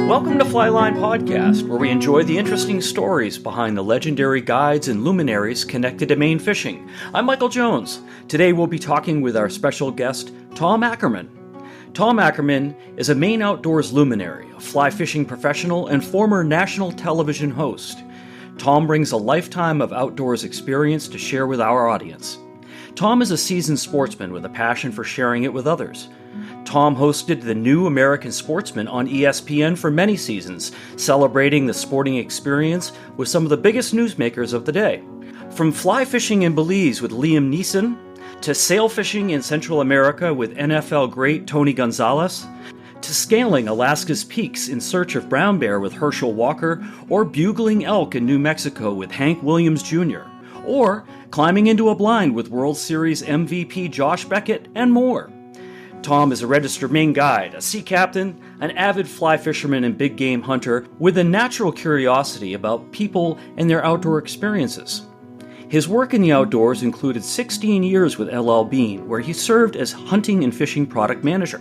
Welcome to Flyline Podcast, where we enjoy the interesting stories behind the legendary guides and luminaries connected to Maine fishing. I'm Michael Jones. Today we'll be talking with our special guest, Tom Ackerman. Tom Ackerman is a Maine outdoors luminary, a fly fishing professional, and former national television host. Tom brings a lifetime of outdoors experience to share with our audience. Tom is a seasoned sportsman with a passion for sharing it with others. Tom hosted the new American Sportsman on ESPN for many seasons, celebrating the sporting experience with some of the biggest newsmakers of the day. From fly fishing in Belize with Liam Neeson, to sail fishing in Central America with NFL great Tony Gonzalez, to scaling Alaska's peaks in search of brown bear with Herschel Walker, or bugling elk in New Mexico with Hank Williams Jr., or climbing into a blind with World Series MVP Josh Beckett, and more. Tom is a registered Maine guide, a sea captain, an avid fly fisherman and big game hunter with a natural curiosity about people and their outdoor experiences. His work in the outdoors included 16 years with LL Bean, where he served as hunting and fishing product manager.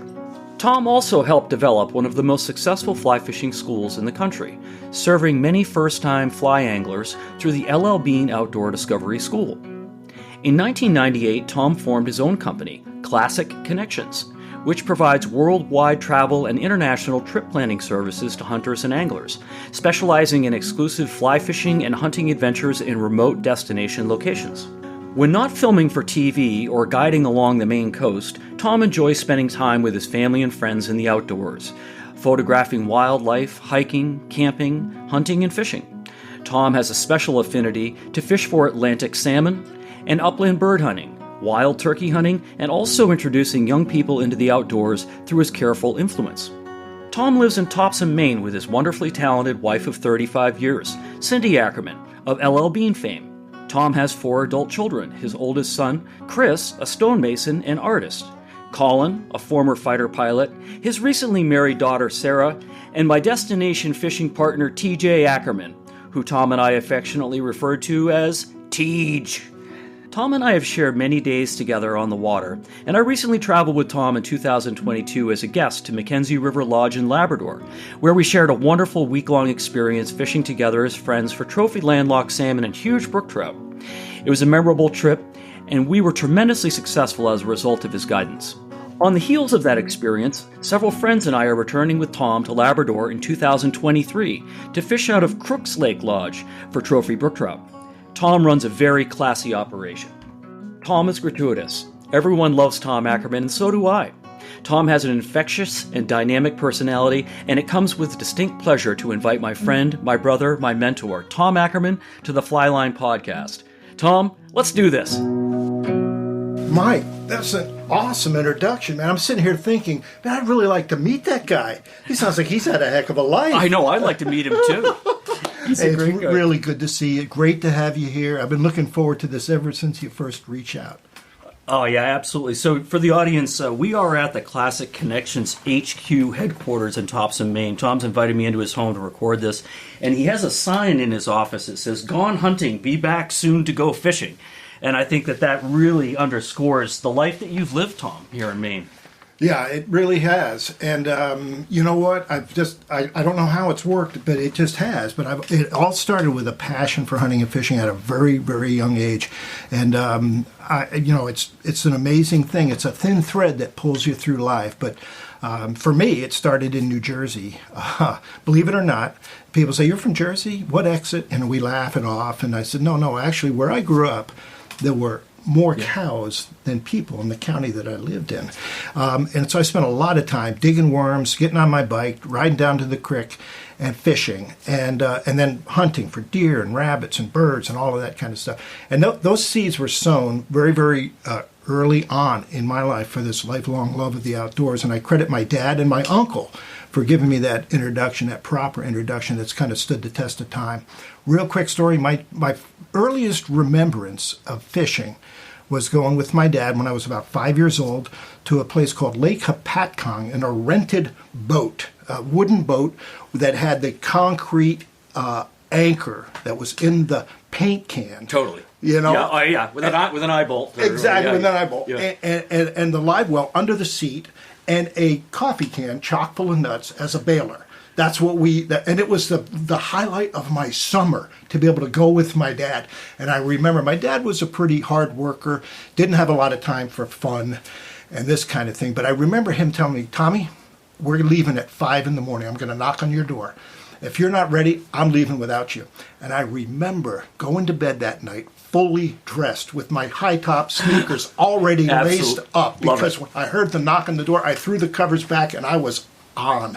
Tom also helped develop one of the most successful fly fishing schools in the country, serving many first-time fly anglers through the LL Bean Outdoor Discovery School. In 1998, Tom formed his own company, Classic Connections, which provides worldwide travel and international trip planning services to hunters and anglers, specializing in exclusive fly fishing and hunting adventures in remote destination locations. When not filming for TV or guiding along the Maine coast, Tom enjoys spending time with his family and friends in the outdoors, photographing wildlife, hiking, camping, hunting, and fishing. Tom has a special affinity to fish for Atlantic salmon and upland bird hunting, wild turkey hunting, and also introducing young people into the outdoors through his careful influence. Tom lives in Topsom, Maine with his wonderfully talented wife of 35 years, Cindy Ackerman, of LL Bean fame. Tom has 4 adult children, his oldest son, Chris, a stonemason and artist, Colin, a former fighter pilot, his recently married daughter, Sarah, and my destination fishing partner, TJ Ackerman, who Tom and I affectionately refer to as Tej. Tom and I have shared many days together on the water, and I recently traveled with Tom in 2022 as a guest to Mackenzie River Lodge in Labrador, where we shared a wonderful week-long experience fishing together as friends for trophy landlocked salmon and huge brook trout. It was a memorable trip, and we were tremendously successful as a result of his guidance. On the heels of that experience, several friends and I are returning with Tom to Labrador in 2023 to fish out of Crooks Lake Lodge for trophy brook trout. Tom runs a very classy operation. Tom is gratuitous. Everyone loves Tom Ackerman, and so do I. Tom has an infectious and dynamic personality, and it comes with distinct pleasure to invite my friend, my brother, my mentor, Tom Ackerman, to the Flyline Podcast. Tom, let's do this. Mike, that's an awesome introduction, man. I'm sitting here thinking, man, I'd really like to meet that guy. He sounds like he's had a heck of a life. I know, I'd like to meet him too. It's really good to see you. Great to have you here. I've been looking forward to this ever since you first reached out. Oh, yeah, absolutely. So for the audience, we are at the Classic Connections HQ headquarters in Topsom, Maine. Tom's invited me into his home to record this, and he has a sign in his office that says, "Gone hunting, be back soon to go fishing." And I think that really underscores the life that you've lived, Tom, here in Maine. Yeah, it really has. And you know what? I don't know how it's worked, but it just has. But it all started with a passion for hunting and fishing at a very, very young age. And, it's an amazing thing. It's a thin thread that pulls you through life. But for me, it started in New Jersey. Believe it or not, people say, "You're from Jersey? What exit?" And we laugh it off. And I said, no, actually, where I grew up, there were more cows than people in the county that I lived in. And so I spent a lot of time digging worms, getting on my bike, riding down to the creek and fishing, and then hunting for deer and rabbits and birds and all of that kind of stuff. And those seeds were sown very, very early on in my life for this lifelong love of the outdoors. And I credit my dad and my uncle for giving me that introduction, that proper introduction that's kind of stood the test of time. Real quick story, my earliest remembrance of fishing was going with my dad when I was about 5 years old to a place called Lake Hapatcong in a rented boat, a wooden boat that had the concrete anchor that was in the paint can. Totally. You know? With an eye bolt. Exactly, with an eye bolt. Yeah. And the live well under the seat and a coffee can chock full of nuts as a bailer. That's what and it was the highlight of my summer to be able to go with my dad. And I remember my dad was a pretty hard worker, didn't have a lot of time for fun and this kind of thing. But I remember him telling me, Tommy, we're leaving at 5 a.m. I'm going to knock on your door. If you're not ready, I'm leaving without you. And I remember going to bed that night fully dressed with my high-top sneakers already laced up. Because when I heard the knock on the door, I threw the covers back and I was on,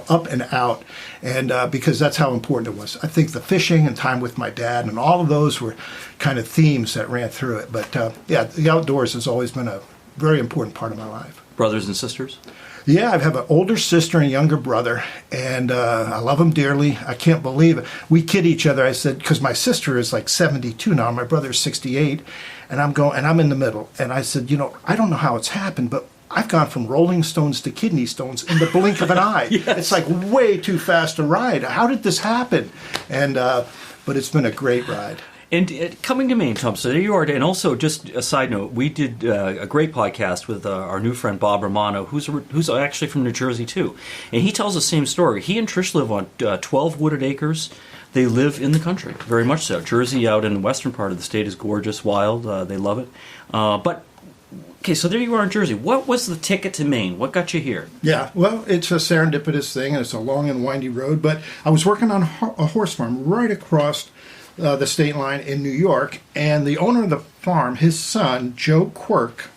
up and out. And because that's how important it was. I think the fishing and time with my dad and all of those were kind of themes that ran through it. But the outdoors has always been a very important part of my life. Brothers and sisters? Yeah, I have an older sister and a younger brother, and I love them dearly. I can't believe it. We kid each other. I said, because my sister is like 72 now, my brother's 68, and I'm in the middle. And I said, I don't know how it's happened, but I've gone from Rolling Stones to kidney stones in the blink of an eye. Yes. It's like way too fast a ride. How did this happen? And but it's been a great ride. And coming to Maine, Tom, so there you are. And also, just a side note, we did a great podcast with our new friend Bob Romano, who's actually from New Jersey, too. And he tells the same story. He and Trish live on 12 wooded acres. They live in the country, very much so. Jersey out in the western part of the state is gorgeous, wild. They love it. Okay, so there you are in Jersey. What was the ticket to Maine? What got you here? Yeah, well, it's a serendipitous thing, and it's a long and windy road. But I was working on a horse farm right across the state line in New York, and the owner of the farm, his son, Joe Quirk,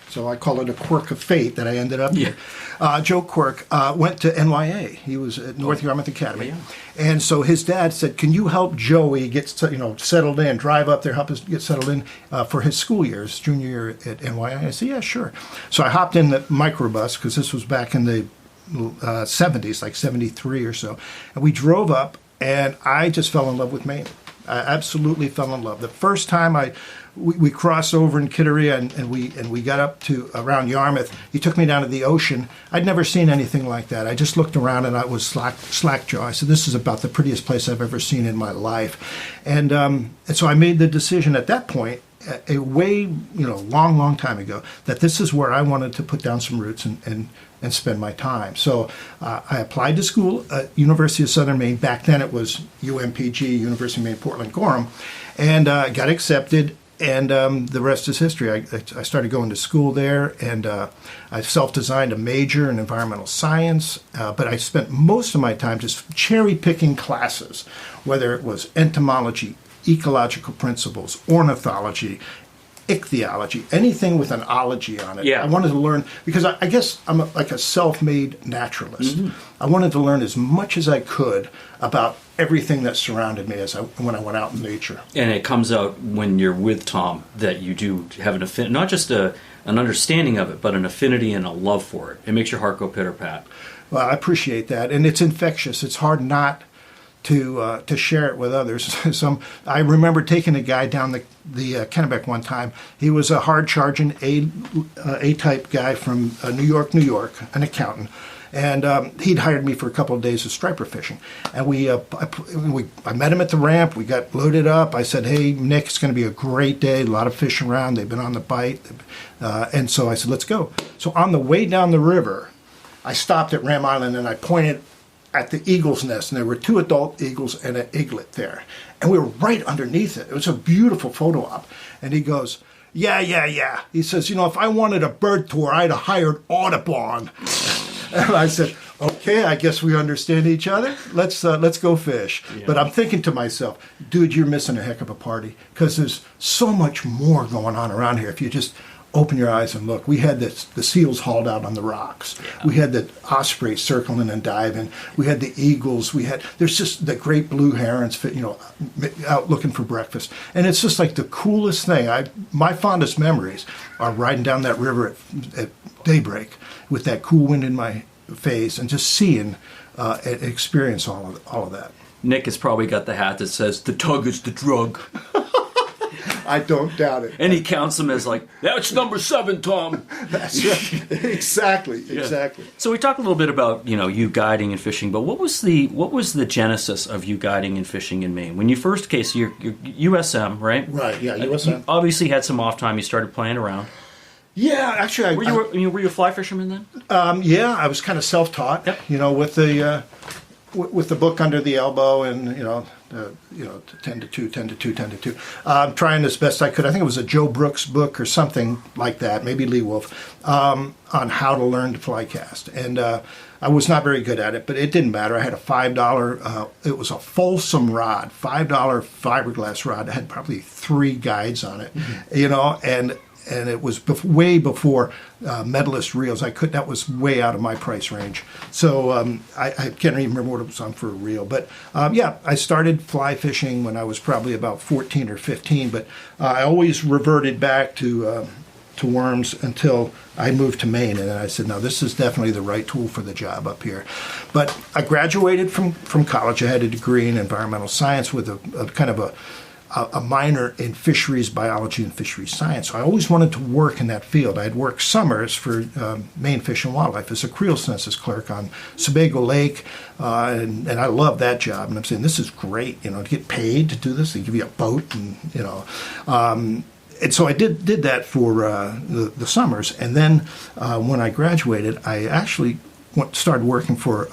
so I call it a quirk of fate that I ended up here. Joe Quirk went to NYA. He was at North Yarmouth Academy. Yeah. And so his dad said, can you help Joey get settled in, drive up there, help us get settled in for his school years, junior year at NYA? I said, yeah, sure. So I hopped in the microbus, because this was back in the 70s, like 73 or so. And we drove up, and I just fell in love with Maine. I absolutely fell in love. The first time we crossed over in Kittery and we got up to around Yarmouth, he took me down to the ocean. I'd never seen anything like that. I just looked around and I was slack-jaw. I said, this is about the prettiest place I've ever seen in my life. And so I made the decision at that point, a way, long time ago, that this is where I wanted to put down some roots and spend my time. So I applied to school at University of Southern Maine. Back then it was UMPG, University of Maine, Portland, Gorham, and got accepted. And the rest is history. I started going to school there, and I self-designed a major in environmental science, but I spent most of my time just cherry-picking classes, whether it was entomology, ecological principles, ornithology, ichthyology, anything with an ology on it. Yeah. I wanted to learn, because I guess I'm like a self-made naturalist. Mm-hmm. I wanted to learn as much as I could about everything that surrounded me when I went out in nature. And it comes out when you're with Tom that you do have an affinity, not just an understanding of it, but an affinity and a love for it. It makes your heart go pitter-pat. Well, I appreciate that, and it's infectious. It's hard not to share it with others. I remember taking a guy down the Kennebec one time. He was a hard-charging A-type guy from New York, an accountant. And he'd hired me for a couple of days of striper fishing. And I met him at the ramp. We got loaded up. I said, hey, Nick, it's going to be a great day. A lot of fish around. They've been on the bite. And so I said, let's go. So on the way down the river, I stopped at Ram Island and I pointed at the eagle's nest. And there were 2 adult eagles and an eaglet there. And we were right underneath it. It was a beautiful photo op. And he goes, yeah. He says, if I wanted a bird tour, I'd have hired Audubon. And I said, okay, I guess we understand each other. Let's go fish. Yeah. But I'm thinking to myself, dude, you're missing a heck of a party, because there's so much more going on around here if you just open your eyes and look. We had the seals hauled out on the rocks. Yeah. We had the ospreys circling and diving. We had the eagles. There's just the great blue herons, out looking for breakfast. And it's just like the coolest thing. My fondest memories are riding down that river at daybreak with that cool wind in my face and just seeing and experience all of that. Nick has probably got the hat that says, the tug is the drug. I don't doubt it. And he counts them as like, that's number 7, Tom. That's right. Exactly. So we talked a little bit about, you guiding and fishing, but what was the genesis of you guiding and fishing in Maine? When you first came, you're USM, right? Right, yeah, USM. You obviously had some off time, you started playing around. Yeah, actually, were you a fly fisherman then? Yeah, I was kind of self-taught. Yep. With the with the book under the elbow, and 10 to 2, 10 to 2, 10 to 2. Trying as best I could. I think it was a Joe Brooks book or something like that, maybe Lee Wolf, on how to learn to fly cast. And I was not very good at it, but it didn't matter. I had a $5, it was a Folsom rod, $5 fiberglass rod. It had probably 3 guides on it, and it was way before Medalist reels. That was way out of my price range. So I can't even remember what it was on for a reel. But I started fly fishing when I was probably about 14 or 15. But I always reverted back to worms until I moved to Maine. And then I said, no, this is definitely the right tool for the job up here. But I graduated from college. I had a degree in environmental science with a kind of a minor in fisheries biology and fisheries science. So I always wanted to work in that field. I had worked summers for Maine Fish and Wildlife as a creel census clerk on Sebago Lake, and I loved that job. And I'm saying, this is great, to get paid to do this. They give you a boat, and so I did that for the summers. And then when I graduated, I actually started working for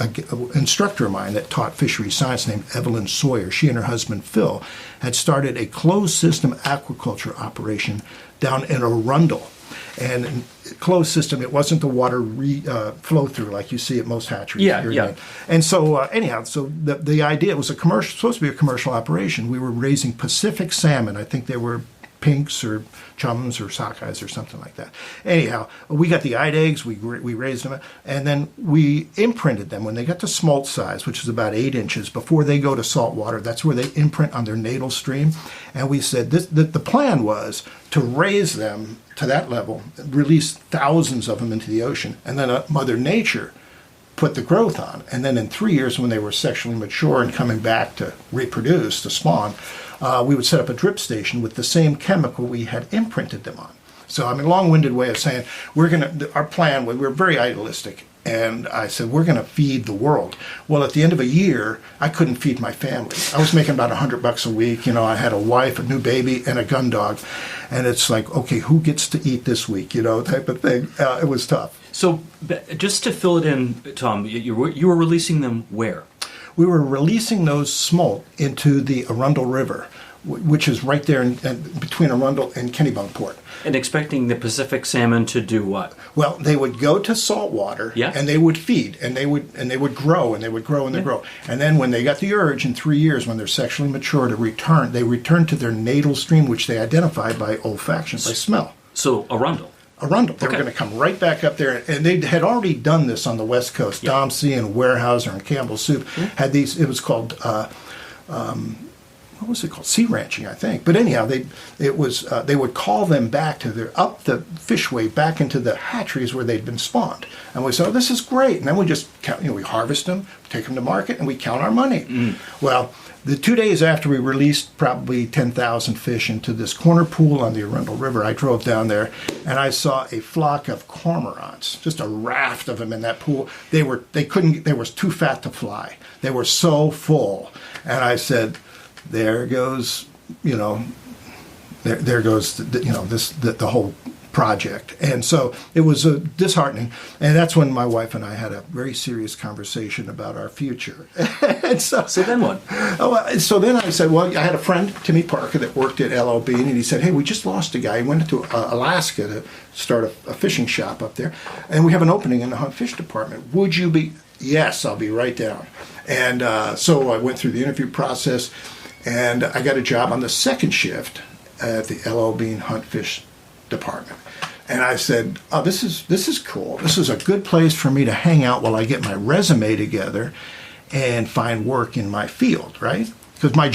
an instructor of mine that taught fisheries science named Evelyn Sawyer. She and her husband Phil had started a closed system aquaculture operation down in Arundel. And closed system, it wasn't the water flow through like you see at most hatcheries. Yeah. And so so the idea, it was supposed to be a commercial operation. We were raising Pacific salmon. I think they were pinks or chums or sockeyes or something like that. Anyhow, we got the eyed eggs, we raised them, and then we imprinted them when they got to smolt size, which is about 8 inches, before they go to salt water. That's where they imprint on their natal stream. And we said the plan was to raise them to that level, release thousands of them into the ocean, and then Mother Nature put the growth on. And then in 3 years, when they were sexually mature and coming back to reproduce, to spawn, we would set up a drip station with the same chemical we had imprinted them on. So, long-winded way of saying, our plan, we were very idealistic, and I said, we're going to feed the world. Well, at the end of a year, I couldn't feed my family. I was making about $100 a week. I had a wife, a new baby, and a gun dog. And it's like, okay, who gets to eat this week, type of thing. It was tough. So, just to fill it in, Tom, you were releasing them where? We were releasing those smolt into the Arundel River, which is right there between Arundel and Kennebunkport. And expecting the Pacific salmon to do what? Well, they would go to salt water, and they would feed, and they would grow, and they would grow, and they grow. And then when they got the urge in 3 years, when they're sexually mature, they return to their natal stream, which they identified by olfaction, by smell. So Arundel. They were going to come right back up there, and they had already done this on the West Coast. Yep. Dom C. and Weyerhaeuser and Campbell Soup had these. It was called what was it called? Sea ranching, I think. But anyhow, they would call them back up the fishway back into the hatcheries where they'd been spawned, and we said, "Oh, this is great." And then we just count, we harvest them, take them to market, and we count our money. Well, the 2 days after we released probably 10,000 fish into this corner pool on the Arundel River, I drove down there and I saw a flock of cormorants, just a raft of them in that pool. They were too fat to fly. They were so full. And I said, there goes the whole project. And so it was disheartening. And that's when my wife and I had a very serious conversation about our future. And so then what? So then I said, well, I had a friend, Timmy Parker, that worked at LOB, and he said, hey, we just lost a guy. He went to Alaska to start a fishing shop up there, and we have an opening in the hunt fish department. Would you be? Yes, I'll be right down. And so I went through the interview process, and I got a job on the second shift at the LOB hunt fish department. And I said, oh, this is cool. This is a good place for me to hang out while I get my resume together and find work in my field, right? Because my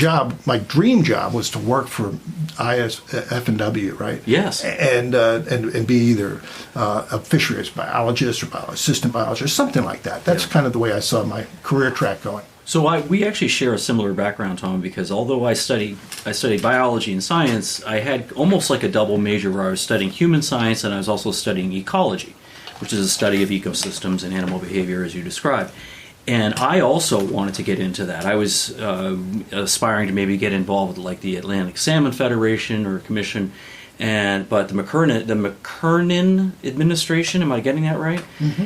dream job was to work for ISF&W, right? Yes. And be either a fisheries biologist or assistant biologist, something like that. That's kind of the way I saw my career track going. So we actually share a similar background, Tom, because although I studied biology and science, I had almost like a double major where I was studying human science and I was also studying ecology, which is a study of ecosystems and animal behavior, as you described. And I also wanted to get into that. I was aspiring to maybe get involved with like the Atlantic Salmon Federation or Commission, But the McKernan administration, am I getting that right?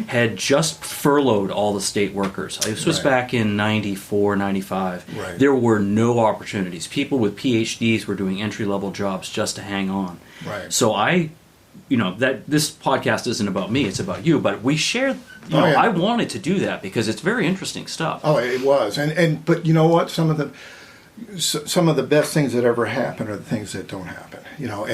Had just furloughed all the state workers. This was back in 94, 95. Right. There were no opportunities. People with PhDs were doing entry-level jobs just to hang on. Right. So that this podcast isn't about me, it's about you, but we shared, I wanted to do that because it's very interesting stuff. Oh, it was. But you know what? Some of the best things that ever happen are the things that don't happen.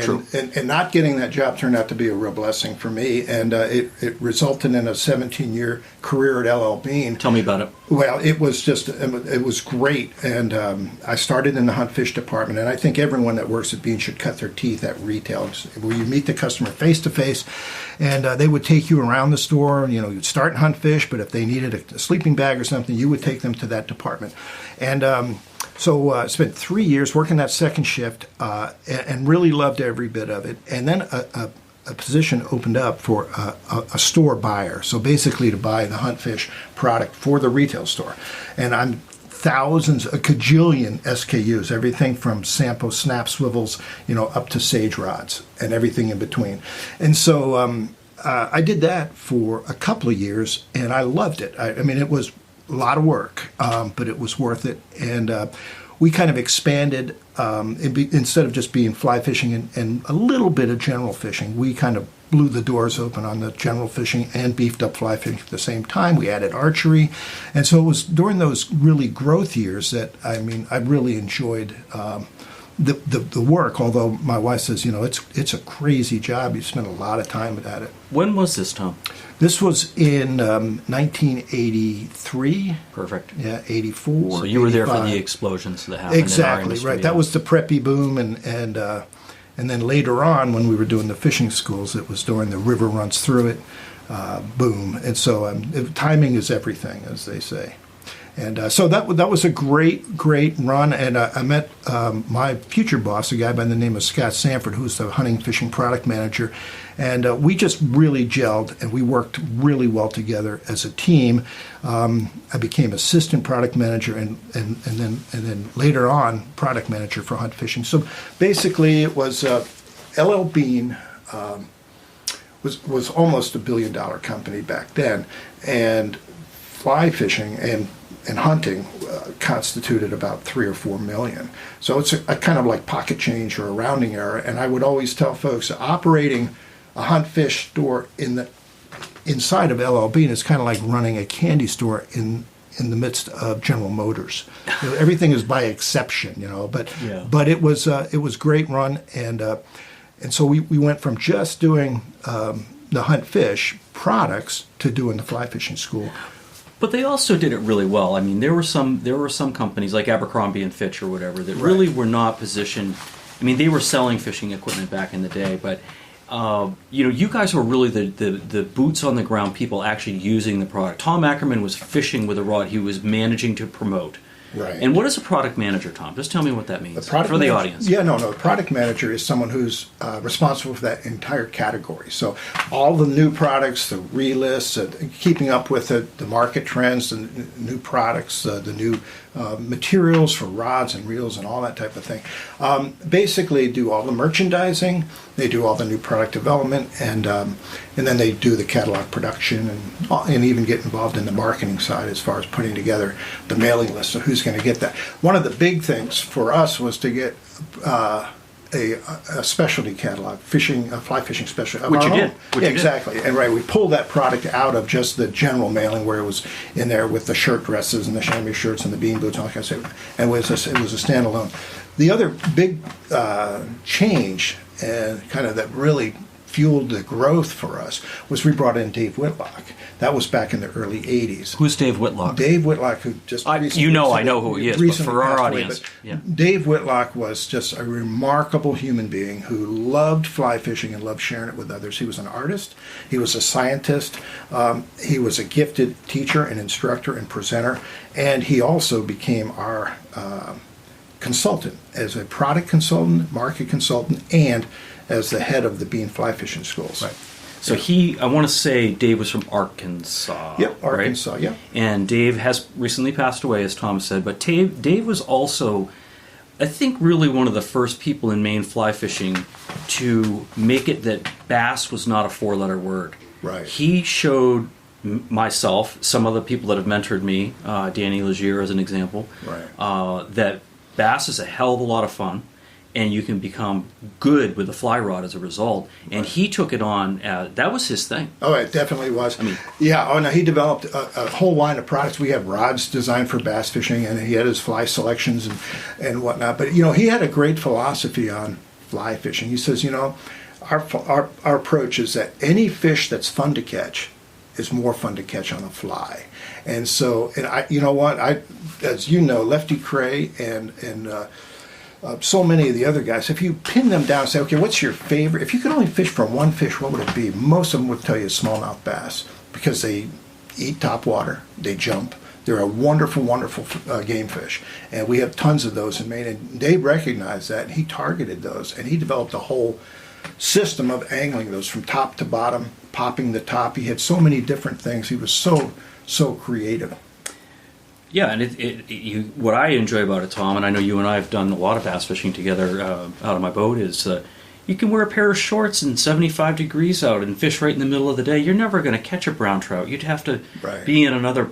True. And not getting that job turned out to be a real blessing for me, and it resulted in a 17-year career at LL Bean. Tell me about it. Well, it was great, and I started in the hunt fish department, and I think everyone that works at Bean should cut their teeth at retail, where you meet the customer face to face, and they would take you around the store. You'd start in hunt fish, but if they needed a sleeping bag or something, you would take them to that department, and. So I spent 3 years working that second shift and really loved every bit of it. And then a position opened up for a store buyer. So basically to buy the hunt fish product for the retail store. And I'm thousands, a cajillion SKUs, everything from Sampo snap swivels, up to sage rods and everything in between. And so I did that for a couple of years, and I loved it. I mean, it was a lot of work, but it was worth it. And we kind of expanded, instead of just being fly fishing and a little bit of general fishing, we kind of blew the doors open on the general fishing and beefed up fly fishing at the same time. We added archery. And so it was during those really growth years that, I really enjoyed the work, although my wife says, it's a crazy job. You spend a lot of time at it. When was this, Tom? This was in 1983. Perfect. Yeah, 84. So you were there 85. for the explosions that happened Exactly, in our industry. right. That was the preppy boom, and then later on, when we were doing the fishing schools, it was during the river runs through it boom. And so timing is everything, as they say. And so that was a great run, and I met my future boss, a guy by the name of Scott Sanford, who's the hunting fishing product manager, and we just really gelled, and we worked really well together as a team. I became assistant product manager, and then later on product manager for hunt fishing. So basically, it was LL Bean was almost $1 billion company back then, and fly fishing and hunting constituted about 3 or 4 million. So it's a kind of like pocket change or a rounding error. And I would always tell folks operating a hunt fish store inside of LL Bean is kind of like running a candy store in the midst of General Motors. Everything is by exception, But it was great run, and so we went from just doing the hunt fish products to doing the fly fishing school. But they also did it really well. I mean, there were some companies like Abercrombie and Fitch or whatever that really were not positioned. I mean, they were selling fishing equipment back in the day, but you guys were really the boots on the ground people actually using the product. Tom Ackerman was fishing with a rod he was managing to promote. Right. And what is a product manager, Tom? Just tell me what that means for the audience. Yeah, no. The product manager is someone who's responsible for that entire category. So all the new products, the relists, keeping up with the market trends, the new products, the new materials for rods and reels and all that type of thing. Basically do all the merchandising, they do all the new product development, and then they do the catalog production and even get involved in the marketing side as far as putting together the mailing list of who's going to get that. One of the big things for us was to get a specialty catalog, fly fishing specialty. Which you did. Exactly. And we pulled that product out of just the general mailing where it was in there with the shirt dresses and the chamois shirts and the bean boots and all that kind of stuff. And it was a standalone. The other big change and kind of that really fueled the growth for us was we brought in Dave Whitlock. That was back in the early 80s. Who's Dave Whitlock? Dave Whitlock, who just I know who he is, but for our audience. Dave Whitlock was just a remarkable human being who loved fly fishing and loved sharing it with others. He was an artist. He was a scientist. He was a gifted teacher and instructor and presenter. And he also became our consultant as a product consultant, market consultant, and as the head of the Bean Fly Fishing Schools. Right. So I want to say Dave was from Arkansas. Yep, Arkansas, right? Yep. And Dave has recently passed away, as Tom said, but Dave was also I think really one of the first people in Maine fly fishing to make it that bass was not a four-letter word. Right. He showed myself, some other people that have mentored me, Danny Legier as an example, Right. that bass is a hell of a lot of fun, and you can become good with the fly rod as a result. And he took it on. That was his thing. Oh, it definitely was. I mean, yeah. Oh, no, he developed a whole line of products. We have rods designed for bass fishing, and he had his fly selections and whatnot. But he had a great philosophy on fly fishing. He says, our approach is that any fish that's fun to catch is more fun to catch on a fly. And so, and I, as you know, Lefty Cray and so many of the other guys, if you pin them down and say, okay, what's your favorite? If you could only fish for one fish, what would it be? Most of them would tell you smallmouth bass, because they eat top water, they jump. They're a wonderful, wonderful game fish. And we have tons of those in Maine. And Dave recognized that, and he targeted those. And he developed a whole system of angling those from top to bottom, popping the top. He had so many different things. He was so creative. Yeah, and what I enjoy about it, Tom, and I know you and I have done a lot of bass fishing together out of my boat, is you can wear a pair of shorts in 75 degrees out and fish right in the middle of the day. You're never going to catch a brown trout. You'd have to be in another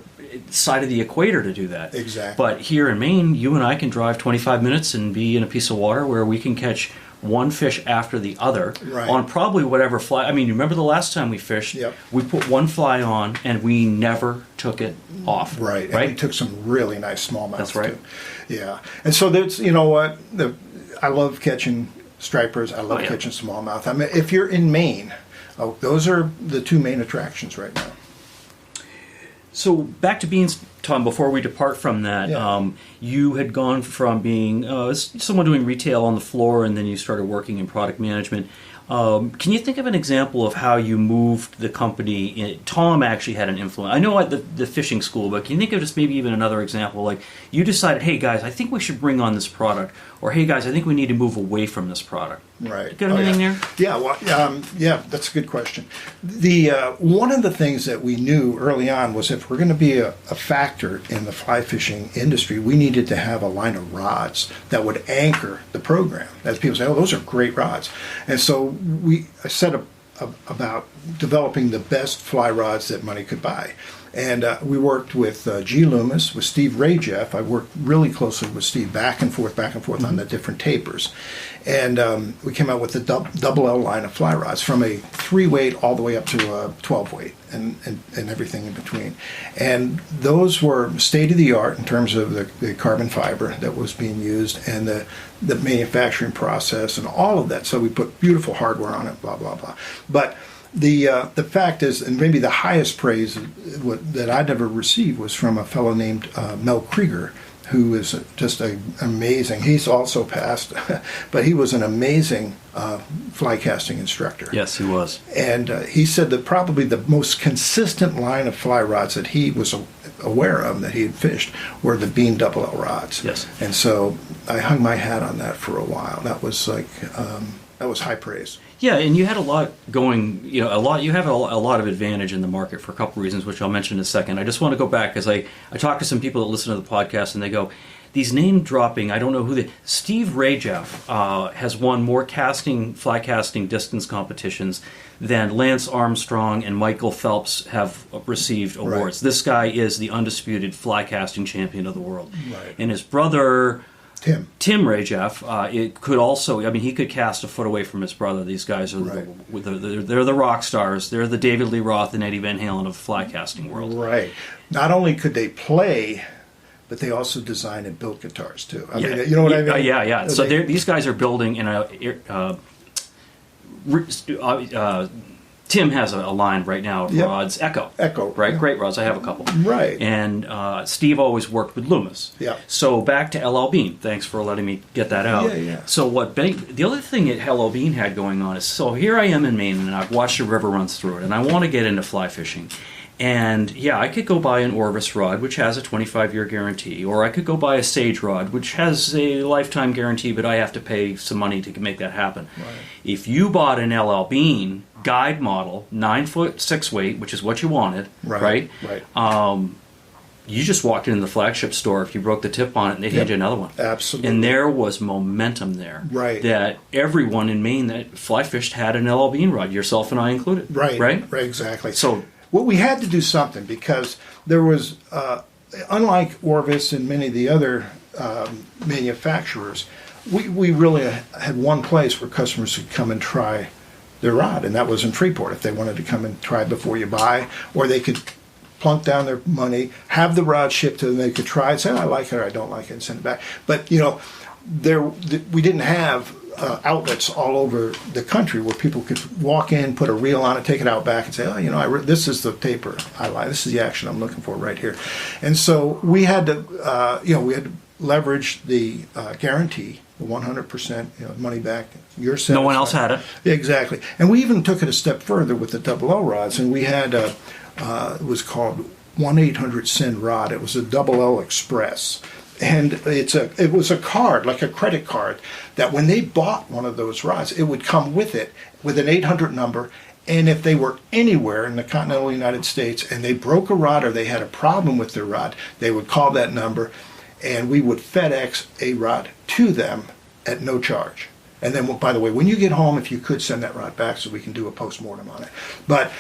side of the equator to do that. Exactly. But here in Maine, you and I can drive 25 minutes and be in a piece of water where we can catch one fish after the other on probably whatever fly. I mean, you remember the last time we fished? Yep. We put one fly on and we never took it off. Right. And we took some really nice smallmouths. That's right. Too. Yeah. And so there's, I love catching stripers. I love catching smallmouth. I mean, if you're in Maine, those are the two main attractions right now. So back to beans, Tom, before we depart from that, you had gone from being someone doing retail on the floor, and then you started working in product management. Can you think of an example of how you moved the company? Tom actually had an influence. I know at the fishing school, but can you think of just maybe even another example? Like you decided, hey guys, I think we should bring on this product, or hey guys, I think we need to move away from this product. Right. You got anything there? Yeah. Well, that's a good question. The one of the things that we knew early on was if we're going to be a factor in the fly fishing industry, we needed to have a line of rods that would anchor the program. As people say, oh, those are great rods, and so we set about developing the best fly rods that money could buy. And we worked with G. Loomis, with Steve Rajeff. I worked really closely with Steve, back and forth on the different tapers. And we came out with the double L line of fly rods, from a 3-weight all the way up to a 12-weight and everything in between. And those were state-of-the-art in terms of the carbon fiber that was being used, and the manufacturing process and all of that. So we put beautiful hardware on it, blah, blah, blah. But the fact is, and maybe the highest praise that I'd ever received was from a fellow named Mel Krieger, who is just amazing. He's also passed, but he was an amazing fly casting instructor. Yes, he was. And he said that probably the most consistent line of fly rods that he was aware of, that he had fished, were the Beam Double L rods. Yes. And so I hung my hat on that for a while. That was that was high praise. Yeah, and you had a lot going, you have a lot of advantage in the market for a couple reasons, which I'll mention in a second. I just want to go back, because I talked to some people that listen to the podcast, and they go, these name dropping, I don't know who Steve Rajeff has won more fly casting distance competitions than Lance Armstrong and Michael Phelps have received awards. Right. This guy is the undisputed fly casting champion of the world. Right. And his brother, Tim Rajeff, it could also, he could cast a foot away from his brother. These guys are they're the rock stars. They're the David Lee Roth and Eddie Van Halen of the fly casting world. Right. Not only could they play, but they also designed and built guitars too. I mean, you know what I mean? Yeah. So these guys are building in Tim has a line right now of rods, Echo, right? Yeah. Great rods. I have a couple. Right. And Steve always worked with Loomis. Yeah. So back to LL Bean. Thanks for letting me get that out. Yeah. So the other thing that LL Bean had going on is, so here I am in Maine, and I've watched the river runs through it, and I want to get into fly fishing. And I could go buy an Orvis rod, which has a 25-year guarantee, or I could go buy a Sage rod, which has a lifetime guarantee, but I have to pay some money to make that happen. Right. If you bought an LL Bean guide model, 9-foot 6-weight, which is what you wanted, right? you just walked into the flagship store. If you broke the tip on it, they'd hand you another one. Absolutely. And there was momentum there. Right. That everyone in Maine that fly fished had an LL Bean rod, yourself and I included. Right. Right? Right, exactly. So, well, we had to do something because there was, unlike Orvis and many of the other manufacturers, we really had one place where customers could come and try their rod, and that was in Freeport if they wanted to come and try before you buy, or they could plunk down their money, have the rod shipped to them, they could try it, say, I like it or I don't like it, and send it back. But, we didn't have outlets all over the country where people could walk in, put a reel on it, take it out back, and say, this is the taper I like, this is the action I'm looking for right here. And so we had to, leverage the guarantee, the 100% money back. You're satisfied. No one else had it. Exactly. And we even took it a step further with the double O rods, and we had it was called 1-800-SEND rod. It was a double O Express. And it was a card, like a credit card, that when they bought one of those rods, it would come with it with an 800 number. And if they were anywhere in the continental United States and they broke a rod or they had a problem with their rod, they would call that number, and we would FedEx a rod to them at no charge. And then, by the way, when you get home, if you could send that rod back so we can do a postmortem on it. But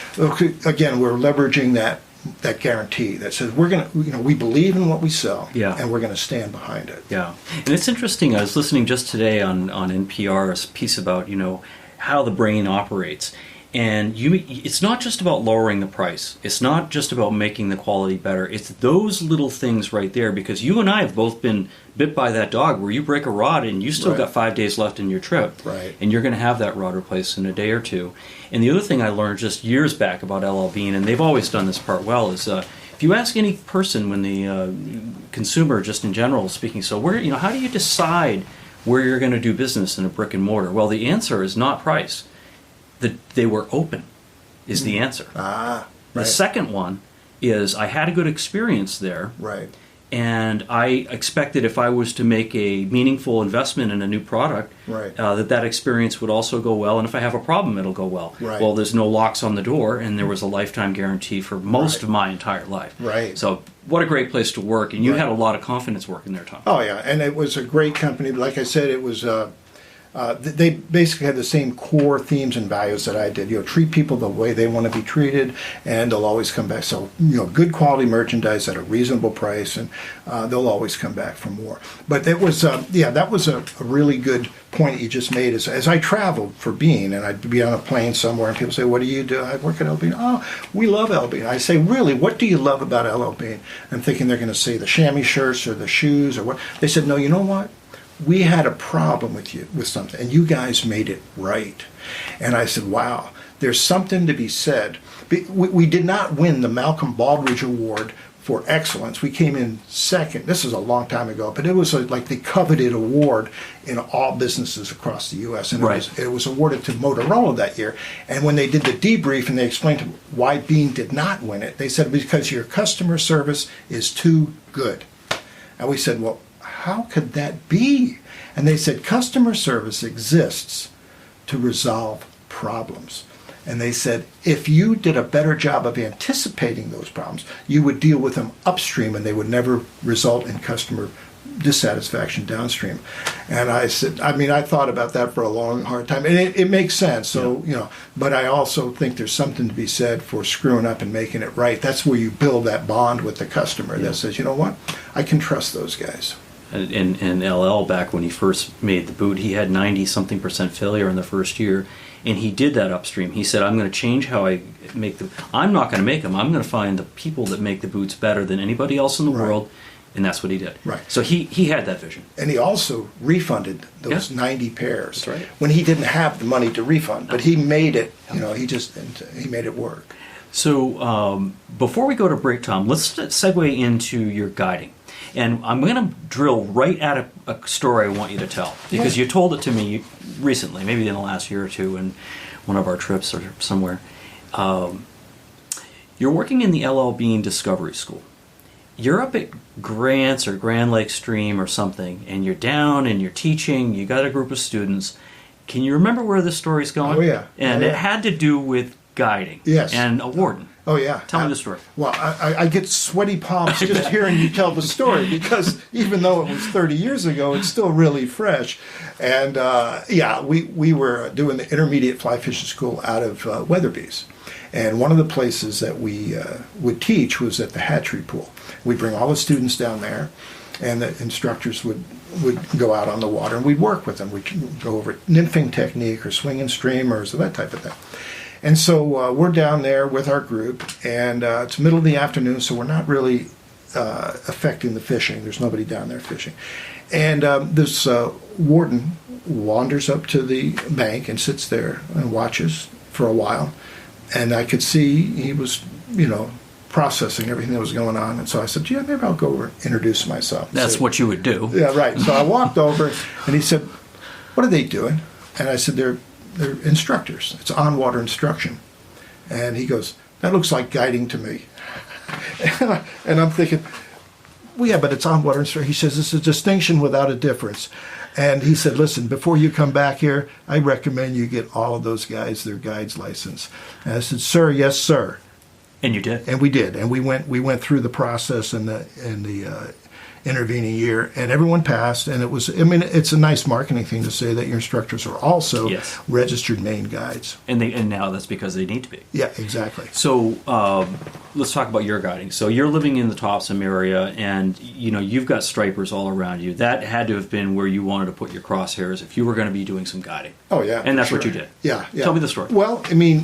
again, we're leveraging that guarantee that says we're going to, we believe in what we sell, and we're going to stand behind it. Yeah, and it's interesting. I was listening just today on NPR a piece about how the brain operates. And it's not just about lowering the price. It's not just about making the quality better. It's those little things right there, because you and I have both been bit by that dog where you break a rod and you still got 5 days left in your trip. Right. And you're going to have that rod replaced in a day or two. And the other thing I learned just years back about LL Bean, and they've always done this part well, is if you ask any person, when the consumer just in general is speaking, so how do you decide where you're going to do business in a brick and mortar? Well, the answer is not price. That they were open is the answer. Right. The second one is I had a good experience there. Right. And I expected if I was to make a meaningful investment in a new product, that experience would also go well. And if I have a problem, it'll go well. Right. Well, there's no locks on the door, and there was a lifetime guarantee for most of my entire life. Right. So what a great place to work. And you had a lot of confidence working there, Tom. Oh, yeah. And it was a great company. Like I said, it was... they basically had the same core themes and values that I did. Treat people the way they want to be treated, and they'll always come back. So, good quality merchandise at a reasonable price, and they'll always come back for more. But it was, that was a really good point that you just made. As I traveled for Bean, and I'd be on a plane somewhere, and people say, "What do you do?" I work at LL Bean. "Oh, we love LL Bean." I say, "Really? What do you love about LL Bean?" I'm thinking they're going to say the chamois shirts or the shoes or what. They said, "No, you know what? We had a problem with something, and you guys made it right." And I said, wow, there's something to be said. We did not win the Malcolm Baldrige Award for excellence. We came in second. This is a long time ago, but it was like the coveted award in all businesses across the U.S. And it was awarded to Motorola that year. And when they did the debrief and they explained why Bean did not win it, they said, because your customer service is too good. And we said, well, how could that be? And they said, customer service exists to resolve problems. And they said, if you did a better job of anticipating those problems, you would deal with them upstream and they would never result in customer dissatisfaction downstream. And I said, I thought about that for a long, hard time. And it makes sense. So, but I also think there's something to be said for screwing up and making it right. That's where you build that bond with the customer that says, you know what, I can trust those guys. And LL, back when he first made the boot, he had 90-something% failure in the first year, and he did that upstream. He said, I'm going to change how I make them. I'm not going to make them. I'm going to find the people that make the boots better than anybody else in the world, and that's what he did. Right. So he had that vision. And he also refunded those 90 pairs. That's right. When he didn't have the money to refund, but he made it, he made it work. So before we go to break, Tom, let's segue into your guiding. And I'm going to drill right at a story I want you to tell, because you told it to me recently, maybe in the last year or two, in one of our trips or somewhere. You're working in the LL Bean Discovery School. You're up at Grants or Grand Lake Stream or something, and you're down and you're teaching. You got a group of students. Can you remember where this story's going? Oh, yeah. And it had to do with guiding and a warden. Oh, yeah. Tell me the story. Well, I get sweaty palms just hearing you tell the story, because even though it was 30 years ago, it's still really fresh. And, we were doing the intermediate fly fishing school out of Weatherby's. And one of the places that we would teach was at the hatchery pool. We'd bring all the students down there, and the instructors would go out on the water, and we'd work with them. We'd go over nymphing technique or swinging streamers or that type of thing. And so we're down there with our group, and it's middle of the afternoon, so we're not really affecting the fishing. There's nobody down there fishing. And this warden wanders up to the bank and sits there and watches for a while. And I could see he was, processing everything that was going on. And so I said, maybe I'll go over and introduce myself. That's what you would do. Yeah, right. So I walked over, and he said, what are they doing? And I said, they're instructors. It's on-water instruction. And he goes, that looks like guiding to me. And I'm thinking, well, yeah, but it's on-water instruction. He says, it's a distinction without a difference. And he said, listen, before you come back here, I recommend you get all of those guys their guide's license. And I said, sir, yes, sir. And you did? And we did. And we went through the process in the intervening year, and everyone passed. And it was, it's a nice marketing thing to say that your instructors are also registered Maine guides. And now that's because they need to be. Yeah, exactly. So let's talk about your guiding. So you're living in the Topsom area, and you've got stripers all around you. That had to have been where you wanted to put your crosshairs if you were going to be doing some guiding. Oh, yeah. And that's what you did. Yeah. Tell me the story. Well,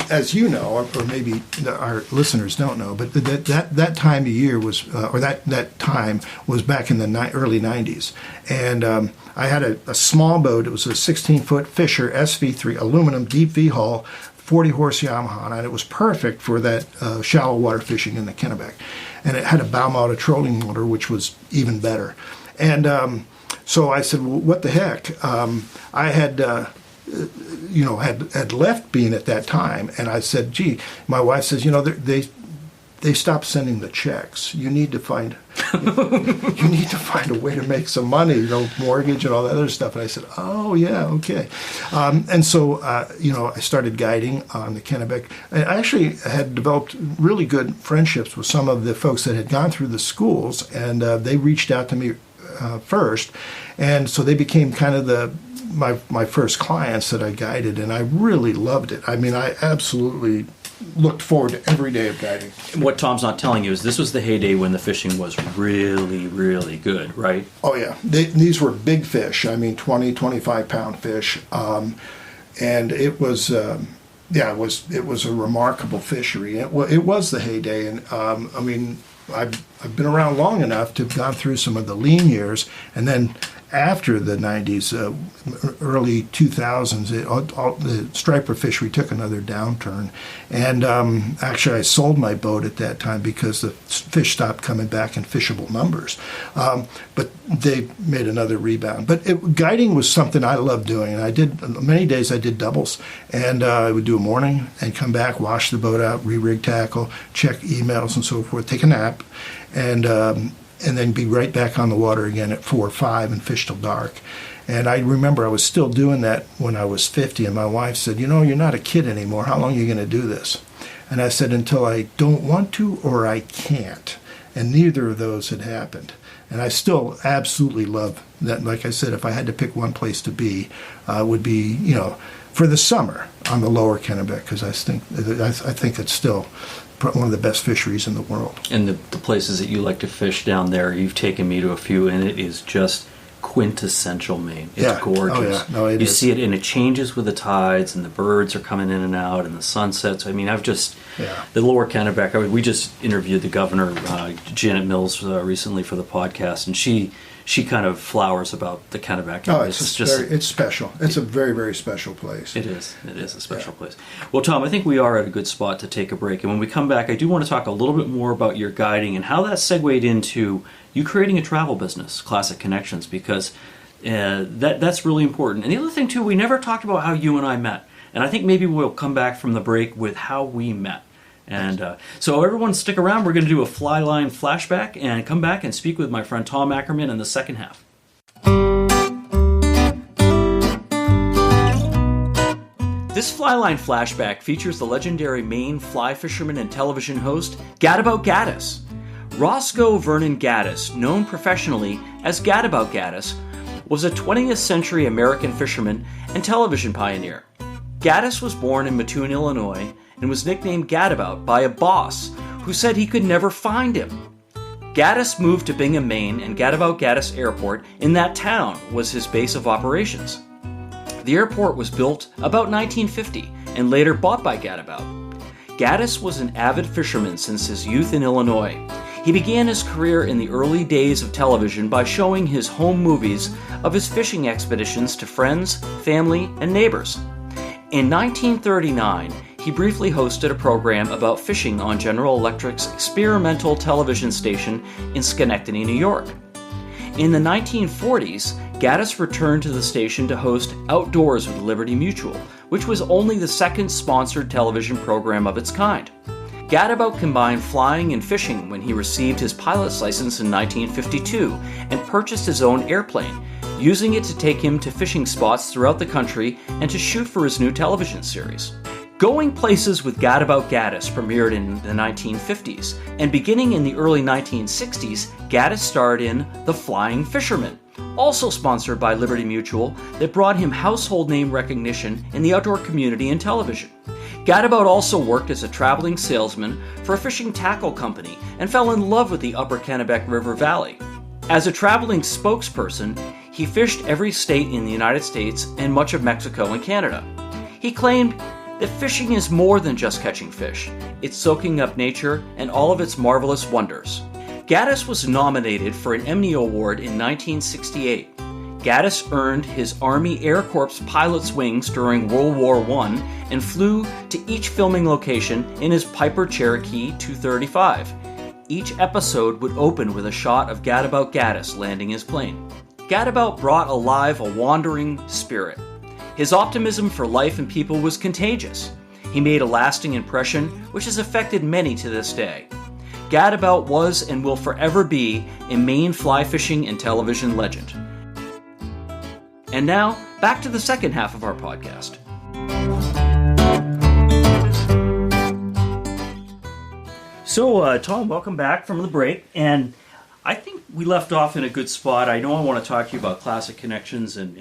as you know, or maybe our listeners don't know, but that time of year was, or that time was back in the early 90s. And I had a small boat. It was a 16-foot Fisher SV3 aluminum deep V hull, 40-horse Yamaha, and it was perfect for that shallow water fishing in the Kennebec. And it had a bow-mounted trolling motor, which was even better. And so I said, well, what the heck? I had had left being at that time, and I said, gee, my wife says, they stopped sending the checks. You need to find a way to make some money, mortgage and all that other stuff. And I said, oh yeah, okay. And so I started guiding on the Kennebec. I actually had developed really good friendships with some of the folks that had gone through the schools, and they reached out to me first, and so they became kind of my first clients that I guided, and I really loved it. I absolutely looked forward to every day of guiding. What Tom's not telling you is this was the heyday when the fishing was really, really good, right? Oh, yeah. These were big fish. 20, 25-pound fish. And it was, it was a remarkable fishery. It was the heyday. And, I've been around long enough to have gone through some of the lean years, and then after the 90s, early 2000s, the striper fishery took another downturn. And actually, I sold my boat at that time because the fish stopped coming back in fishable numbers. But they made another rebound. But guiding was something I loved doing. And many days I did doubles. And I would do a morning and come back, wash the boat out, re-rig tackle, check emails and so forth, take a nap, and then be right back on the water again at 4 or 5 and fish till dark. And I remember I was still doing that when I was 50, and my wife said, you're not a kid anymore. How long are you going to do this? And I said, until I don't want to or I can't. And neither of those had happened. And I still absolutely love that. Like I said, if I had to pick one place to be, would be, for the summer on the lower Kennebec, because I think it's still one of the best fisheries in the world. And the places that you like to fish down there, you've taken me to a few, and it is just quintessential Maine. It's gorgeous. Oh, yeah. No, it you is. see it, and it changes with the tides, and the birds are coming in and out, and the sunsets. The lower Kennebec, we just interviewed the governor, Janet Mills, recently for the podcast, and she kind of flowers about the Kennebec. Oh, it's special. It's a very, very special place. It is. It is a special place. Well, Tom, I think we are at a good spot to take a break. And when we come back, I do want to talk a little bit more about your guiding and how that segued into you creating a travel business, Classic Connections, because that's really important. And the other thing, too, we never talked about how you and I met. And I think maybe we'll come back from the break with how we met. And so everyone stick around. We're going to do a fly line flashback and come back and speak with my friend Tom Ackerman in the second half. This Flyline Flashback features the legendary Maine fly fisherman and television host Gadabout Gaddis. Roscoe Vernon Gaddis, known professionally as Gadabout Gaddis, was a 20th century American fisherman and television pioneer. Gaddis was born in Mattoon, Illinois, and was nicknamed Gadabout by a boss who said he could never find him. Gaddis moved to Bingham, Maine, and Gadabout Gaddis Airport in that town was his base of operations. The airport was built about 1950 and later bought by Gadabout. Gaddis was an avid fisherman since his youth in Illinois. He began his career in the early days of television by showing his home movies of his fishing expeditions to friends, family, and neighbors. In 1939, he briefly hosted a program about fishing on General Electric's experimental television station in Schenectady, New York. In the 1940s, Gaddis returned to the station to host Outdoors with Liberty Mutual, which was only the second sponsored television program of its kind. Gadabout combined flying and fishing when he received his pilot's license in 1952 and purchased his own airplane, using it to take him to fishing spots throughout the country and to shoot for his new television series. Going Places with Gadabout Gaddis premiered in the 1950s, and beginning in the early 1960s, Gaddis starred in The Flying Fisherman, also sponsored by Liberty Mutual, that brought him household name recognition in the outdoor community and television. Gadabout also worked as a traveling salesman for a fishing tackle company and fell in love with the upper Kennebec River Valley. As a traveling spokesperson, he fished every state in the United States and much of Mexico and Canada. He claimed that fishing is more than just catching fish. It's soaking up nature and all of its marvelous wonders. Gaddis was nominated for an Emmy Award in 1968. Gaddis earned his Army Air Corps pilot's wings during World War I and flew to each filming location in his Piper Cherokee 235. Each episode would open with a shot of Gadabout Gaddis landing his plane. Gadabout brought alive a wandering spirit. His optimism for life and people was contagious. He made a lasting impression, which has affected many to this day. Gadabout was and will forever be a Maine fly fishing and television legend. And now, back to the second half of our podcast. So, Tom, welcome back from the break, and I think we left off in a good spot. I know I want to talk to you about Classic Connections and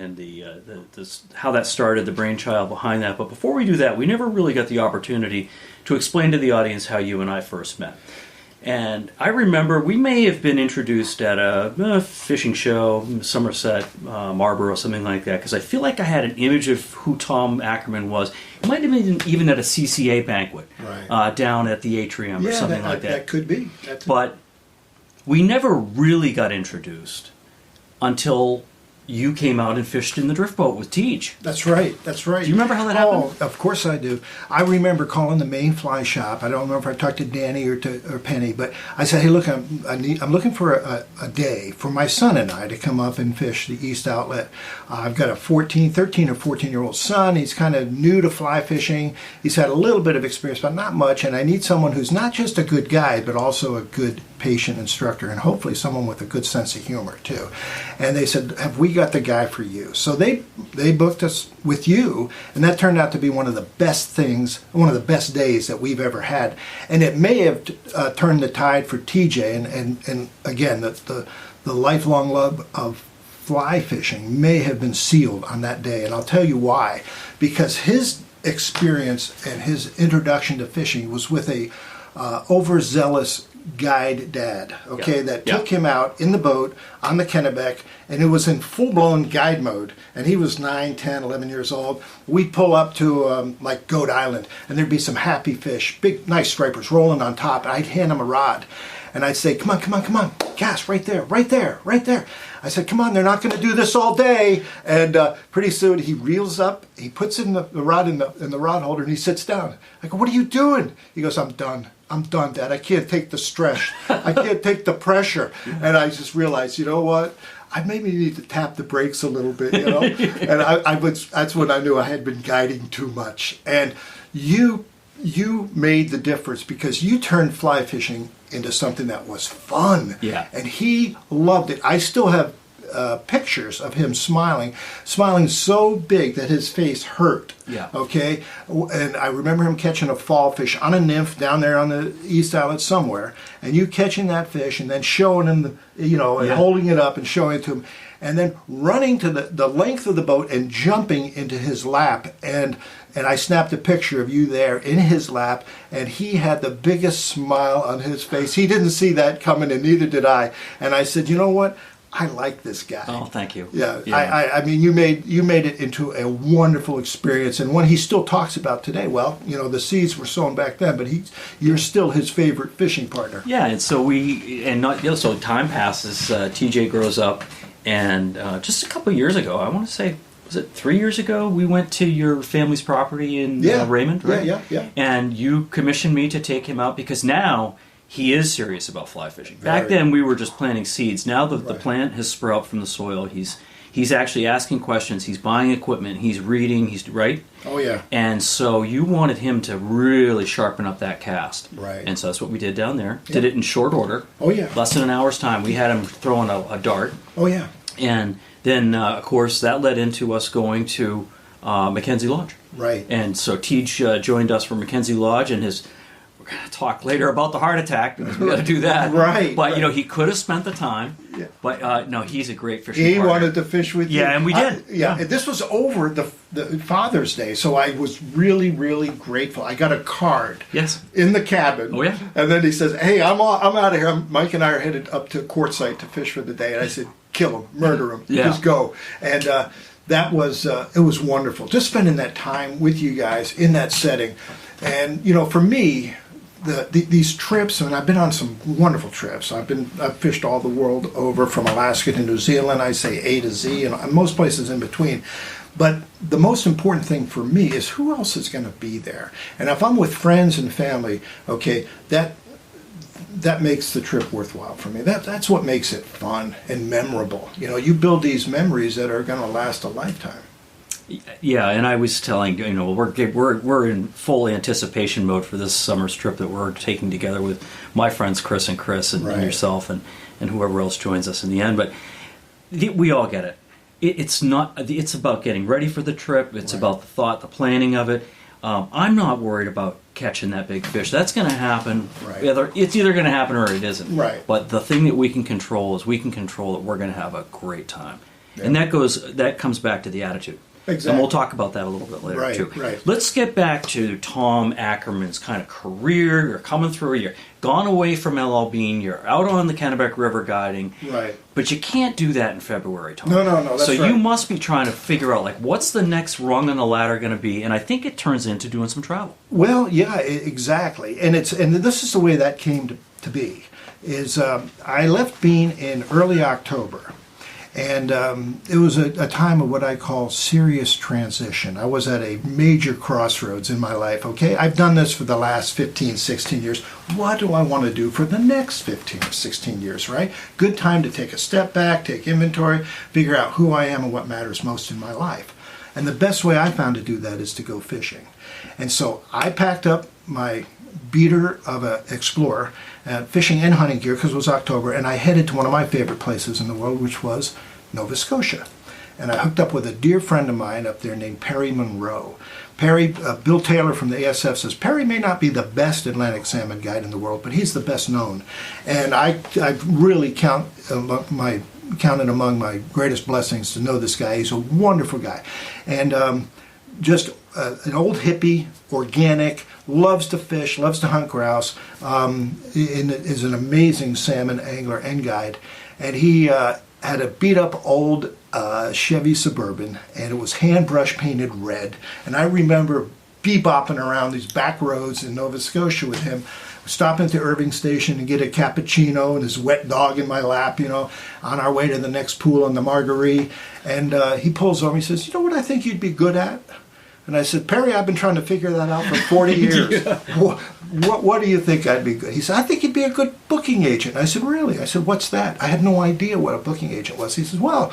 how that started, the brainchild behind that. But before we do that, we never really got the opportunity to explain to the audience how you and I first met. And I remember we may have been introduced at a fishing show, Somerset, Marlborough, something like that, because I feel like I had an image of who Tom Ackerman was. It might have been even at a CCA banquet down at the atrium or something like that. That could be. But we never really got introduced until you came out and fished in the drift boat with Teej. That's right. That's right. Do you remember how that happened? Oh, of course I do. I remember calling the Maine fly shop. I don't know if I talked to Danny or Penny, but I said, "Hey, look, I'm looking for a day for my son and I to come up and fish the East Outlet. I've got a 13 or 14-year-old son. He's kind of new to fly fishing. He's had a little bit of experience, but not much. And I need someone who's not just a good guide, but also a good patient instructor, and hopefully someone with a good sense of humor too." And they said, "Have we got the guy for you?" So they booked us with you, and that turned out to be one of the best things, one of the best days that we've ever had. And it may have turned the tide for TJ, and again, the lifelong love of fly fishing may have been sealed on that day. And I'll tell you why. Because his experience and his introduction to fishing was with a overzealous guide dad, that took him out in the boat on the Kennebec, and it was in full-blown guide mode, and he was 9, 10, 11 years old. We'd pull up to like Goat Island, and there'd be some happy fish, big nice stripers rolling on top, and I'd hand him a rod, and I'd say, come on, cast right there. I said, come on, they're not going to do this all day. And pretty soon he reels up, he puts in the rod in the rod holder, and he sits down. I go, "What are you doing?" He goes, I'm done, Dad. I can't take the stress. I can't take the pressure." And I just realized, you know what? I maybe need to tap the brakes a little bit, you know? And that's when I knew I had been guiding too much. And you made the difference because you turned fly fishing into something that was fun. Yeah. And he loved it. I still have pictures of him smiling so big that his face hurt. Yeah. Okay. And I remember him catching a fall fish on a nymph down there on the East Islet somewhere, and you catching that fish and then showing him, and holding it up and showing it to him, and then running to the length of the boat and jumping into his lap. And I snapped a picture of you there in his lap, and he had the biggest smile on his face. He didn't see that coming, and neither did I. And I said, you know what? I like this guy. Oh, thank you. Yeah. I mean, you made it into a wonderful experience, and one he still talks about today. Well, the seeds were sown back then, but you're still his favorite fishing partner. Yeah, and so so time passes. TJ grows up, and just a couple of years ago, I want to say, was it 3 years ago, we went to your family's property in Raymond, right? Yeah. And you commissioned me to take him out because now he is serious about fly fishing. Back then, we were just planting seeds. Now the plant has sprouted from the soil. He's actually asking questions. He's buying equipment. He's reading. He's right. Oh yeah. And so you wanted him to really sharpen up that cast. Right. And so that's what we did down there. Yeah. Did it in short order. Oh yeah. Less than an hour's time. We had him throwing a dart. Oh yeah. And then of course that led into us going to Mackenzie Lodge. Right. And so Tej joined us from Mackenzie Lodge, and we're going to talk later about the heart attack because we got to do that. Right. But he could have spent the time. Yeah. But no, he's a great fishing partner. He wanted to fish with you. Yeah, and we did. This was over the Father's Day, so I was really, really grateful. I got a card. Yes. In the cabin. Oh yeah. And then he says, "Hey, I'm out of here. Mike and I are headed up to Quartzsite to fish for the day." And I said, "Kill him, murder him, just go." And that was it was wonderful, just spending that time with you guys in that setting. And for me, these trips, and I've been on some wonderful trips. I've fished all the world over, from Alaska to New Zealand. I say A to Z, and most places in between. But the most important thing for me is who else is going to be there. And if I'm with friends and family, okay, that makes the trip worthwhile for me. That's what makes it fun and memorable. You build these memories that are going to last a lifetime. Yeah, and I was telling we're in full anticipation mode for this summer's trip that we're taking together with my friends Chris and yourself and whoever else joins us in the end. But we all get it. It's about getting ready for the trip. It's about the thought, the planning of it. I'm not worried about catching that big fish. That's going to happen. Right. It's either going to happen or it isn't. Right. But the thing that we can control is we can control that we're going to have a great time, and that comes back to the attitude. Exactly. And we'll talk about that a little bit later, too. Right. Let's get back to Tom Ackerman's kind of career. You're coming through. You're gone away from LL Bean. You're out on the Kennebec River guiding. Right. But you can't do that in February, Tom. No, that's right. So you right. must be trying to figure out, what's the next rung on the ladder going to be? And I think it turns into doing some travel. Well, yeah, exactly. And this is the way that came to be. I left Bean in early October. And it was a time of what I call serious transition. I was at a major crossroads in my life, okay? I've done this for the last 15, 16 years. What do I want to do for the next 15 or 16 years, right? Good time to take a step back, take inventory, figure out who I am and what matters most in my life. And the best way I found to do that is to go fishing. And so I packed up my beater of an Explorer, fishing and hunting gear, because it was October, and I headed to one of my favorite places in the world, which was Nova Scotia. And I hooked up with a dear friend of mine up there named Perry Monroe. Perry, Bill Taylor from the ASF says, Perry may not be the best Atlantic salmon guide in the world, but he's the best known. And I really counted among my greatest blessings to know this guy. He's a wonderful guy. And just an old hippie, organic, loves to fish, loves to hunt grouse, is an amazing salmon angler and guide. And he had a beat-up old Chevy Suburban, and it was hand brush painted red. And I remember bebopping around these back roads in Nova Scotia with him, stopping at the Irving Station and get a cappuccino and his wet dog in my lap, on our way to the next pool on the Marguerite. And he pulls over and he says, "You know what I think you'd be good at?" And I said, "Perry, I've been trying to figure that out for 40 years. Yeah. What do you think I'd be good?" He said, "I think you'd be a good booking agent." I said, "Really?" I said, "What's that?" I had no idea what a booking agent was. He says, "Well,"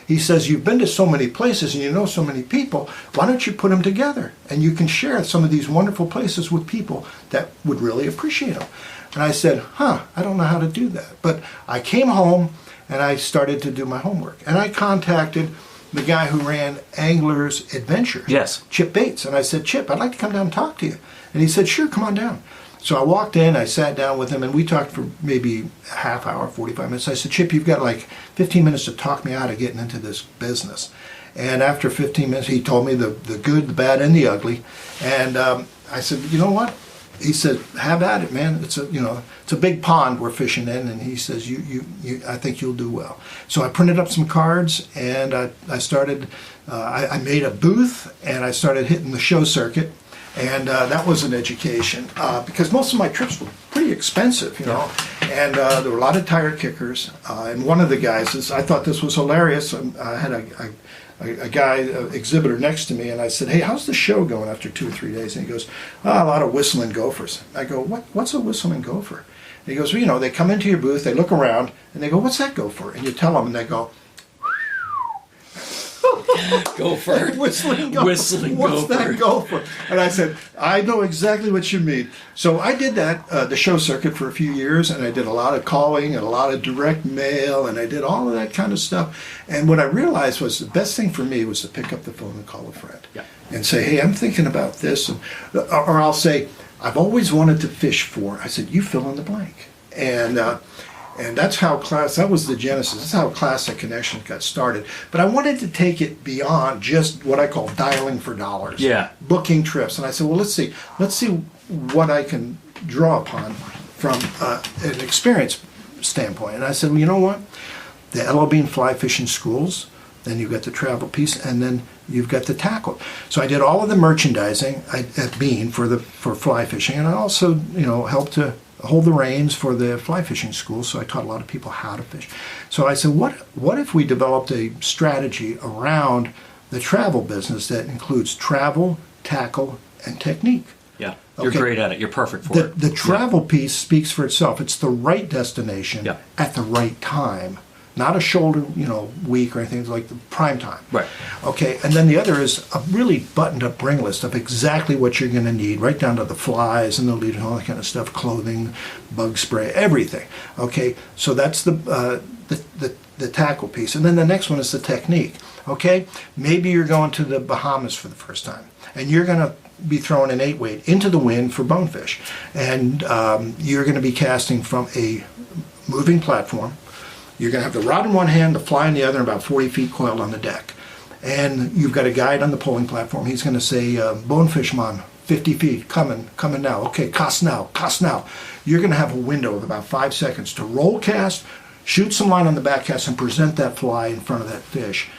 he says, "you've been to so many places and you know so many people. Why don't you put them together? And you can share some of these wonderful places with people that would really appreciate them." And I said, I don't know how to do that. But I came home and I started to do my homework. And I contacted the guy who ran Anglers Adventures, Yes. Chip Bates. And I said, Chip, I'd like to come down and talk to you. And he said, sure, come on down. So I walked in, I sat down with him, and we talked for maybe a half hour, 45 minutes. I said, Chip, you've got like 15 minutes to talk me out of getting into this business. And after 15 minutes, he told me the good, the bad, and the ugly. And I said, you know what? He said, have at it, man. It's a big pond we're fishing in. And he says, I think you'll do well. So I printed up some cards, and I started, I made a booth, and I started hitting the show circuit. And that was an education because most of my trips were pretty expensive, you know. And there were a lot of tire kickers. And one of the guys, I thought this was hilarious. I had a guy, exhibitor next to me, and I said, hey, how's the show going after 2 or 3 days? And he goes, a lot of whistling gophers. I go, what's a whistling gopher? And he goes, well, you know, they come into your booth, they look around, and they go, what's that gopher? And you tell them, and they go, Gopher. Whistling gopher. Whistling What's gopher. that gopher? And I said, I know exactly what you mean. So I did that, the show circuit for a few years, and I did a lot of calling and a lot of direct mail, and I did all of that kind of stuff. And what I realized was the best thing for me was to pick up the phone and call a friend and say, hey, I'm thinking about this. Or I'll say, I've always wanted to fish for. I said, you fill in the blank. And that's how that was the genesis. That's how Classic Connection got started. But I wanted to take it beyond just what I call dialing for dollars. Yeah. Booking trips. And I said, well, let's see what I can draw upon from an experience standpoint. And I said, well, you know what? The LL Bean fly fishing schools, then you've got the travel piece, and then you've got the tackle. So I did all of the merchandising at Bean for fly fishing, and I also, helped to hold the reins for the fly fishing school, so I taught a lot of people how to fish. So I said, what if we developed a strategy around the travel business that includes travel, tackle, and technique? Yeah, you're great at it. You're perfect for it. The travel piece speaks for itself. It's the right destination at the right time. Not a shoulder, week or anything. It's like the prime time. Right. Okay, and then the other is a really buttoned-up bring list of exactly what you're going to need, right down to the flies and the lead and all that kind of stuff, clothing, bug spray, everything. Okay, so that's the tackle piece. And then the next one is the technique. Okay, maybe you're going to the Bahamas for the first time, and you're going to be throwing an 8-weight into the wind for bonefish. And you're going to be casting from a moving platform. You're going to have the rod in one hand, the fly in the other, and about 40 feet coiled on the deck. And you've got a guide on the polling platform. He's going to say, bonefish man, 50 feet, coming now. Okay, cast now. You're going to have a window of about 5 seconds to roll cast, shoot some line on the back cast, and present that fly in front of that fish.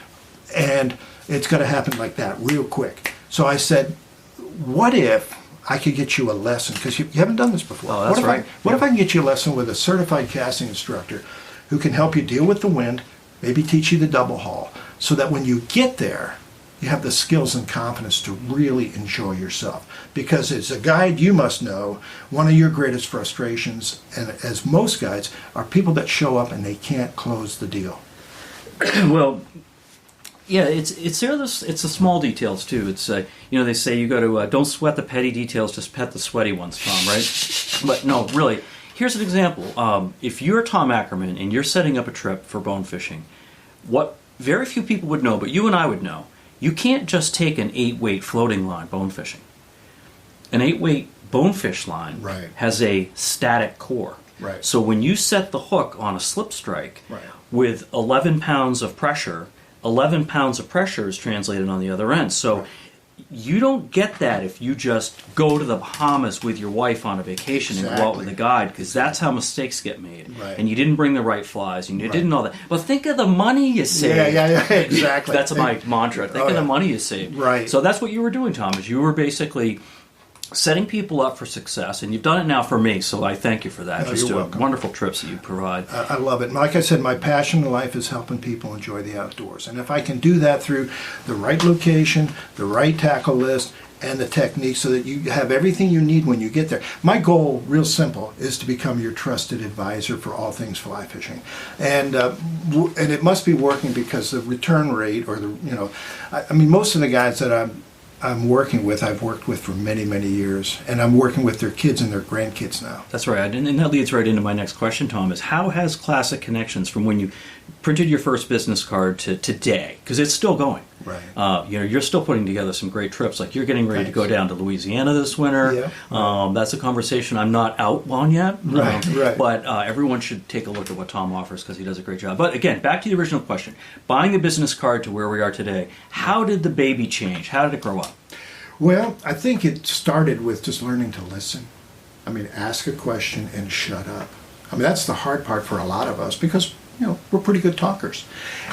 And it's going to happen like that real quick. So I said, what if I could get you a lesson? Because you haven't done this before. Oh, that's right. What if I can get you a lesson with a certified casting instructor who can help you deal with the wind, maybe teach you the double haul, so that when you get there, you have the skills and confidence to really enjoy yourself. Because as a guide, you must know, one of your greatest frustrations, and as most guides, are people that show up and they can't close the deal. Well, yeah, it's the small details too. It's they say you got to don't sweat the petty details, just pet the sweaty ones, Tom. Right? But no, really. Here's an example. If you're Tom Ackerman and you're setting up a trip for bone fishing, what very few people would know, but you and I would know, you can't just take an 8-weight floating line bone fishing. An 8-weight bonefish line has a static core. Right. So when you set the hook on a slip strike with 11 pounds of pressure, 11 pounds of pressure is translated on the other end. So you don't get that if you just go to the Bahamas with your wife on a vacation and go out with a guide, because that's how mistakes get made. Right. And you didn't bring the right flies, and you didn't know that. But think of the money you saved. Yeah, exactly. That's my mantra. Think of the money you saved. Right. So that's what you were doing, Tom, is you were basically setting people up for success, and you've done it now for me, so I thank you for that. You're welcome. Wonderful trips that you provide. I love it. And like I said, my passion in life is helping people enjoy the outdoors. And if I can do that through the right location, the right tackle list, and the technique so that you have everything you need when you get there. My goal, real simple, is to become your trusted advisor for all things fly fishing. And it must be working because the return rate, or most of the guys that I'm I'm working with, I've worked with for many, many years, and I'm working with their kids and their grandkids now. That's right, and that leads right into my next question, Tom, is how has Classic Connections, from when you printed your first business card to today, because it's still going. Right. You're still putting together some great trips. Like you're getting ready to go down to Louisiana this winter. Yeah. That's a conversation I'm not out on yet. Right. But everyone should take a look at what Tom offers because he does a great job. But again, back to the original question. Buying the business card to where we are today, how did the baby change? How did it grow up? Well, I think it started with just learning to listen. I mean, ask a question and shut up. I mean, that's the hard part for a lot of us because, we're pretty good talkers.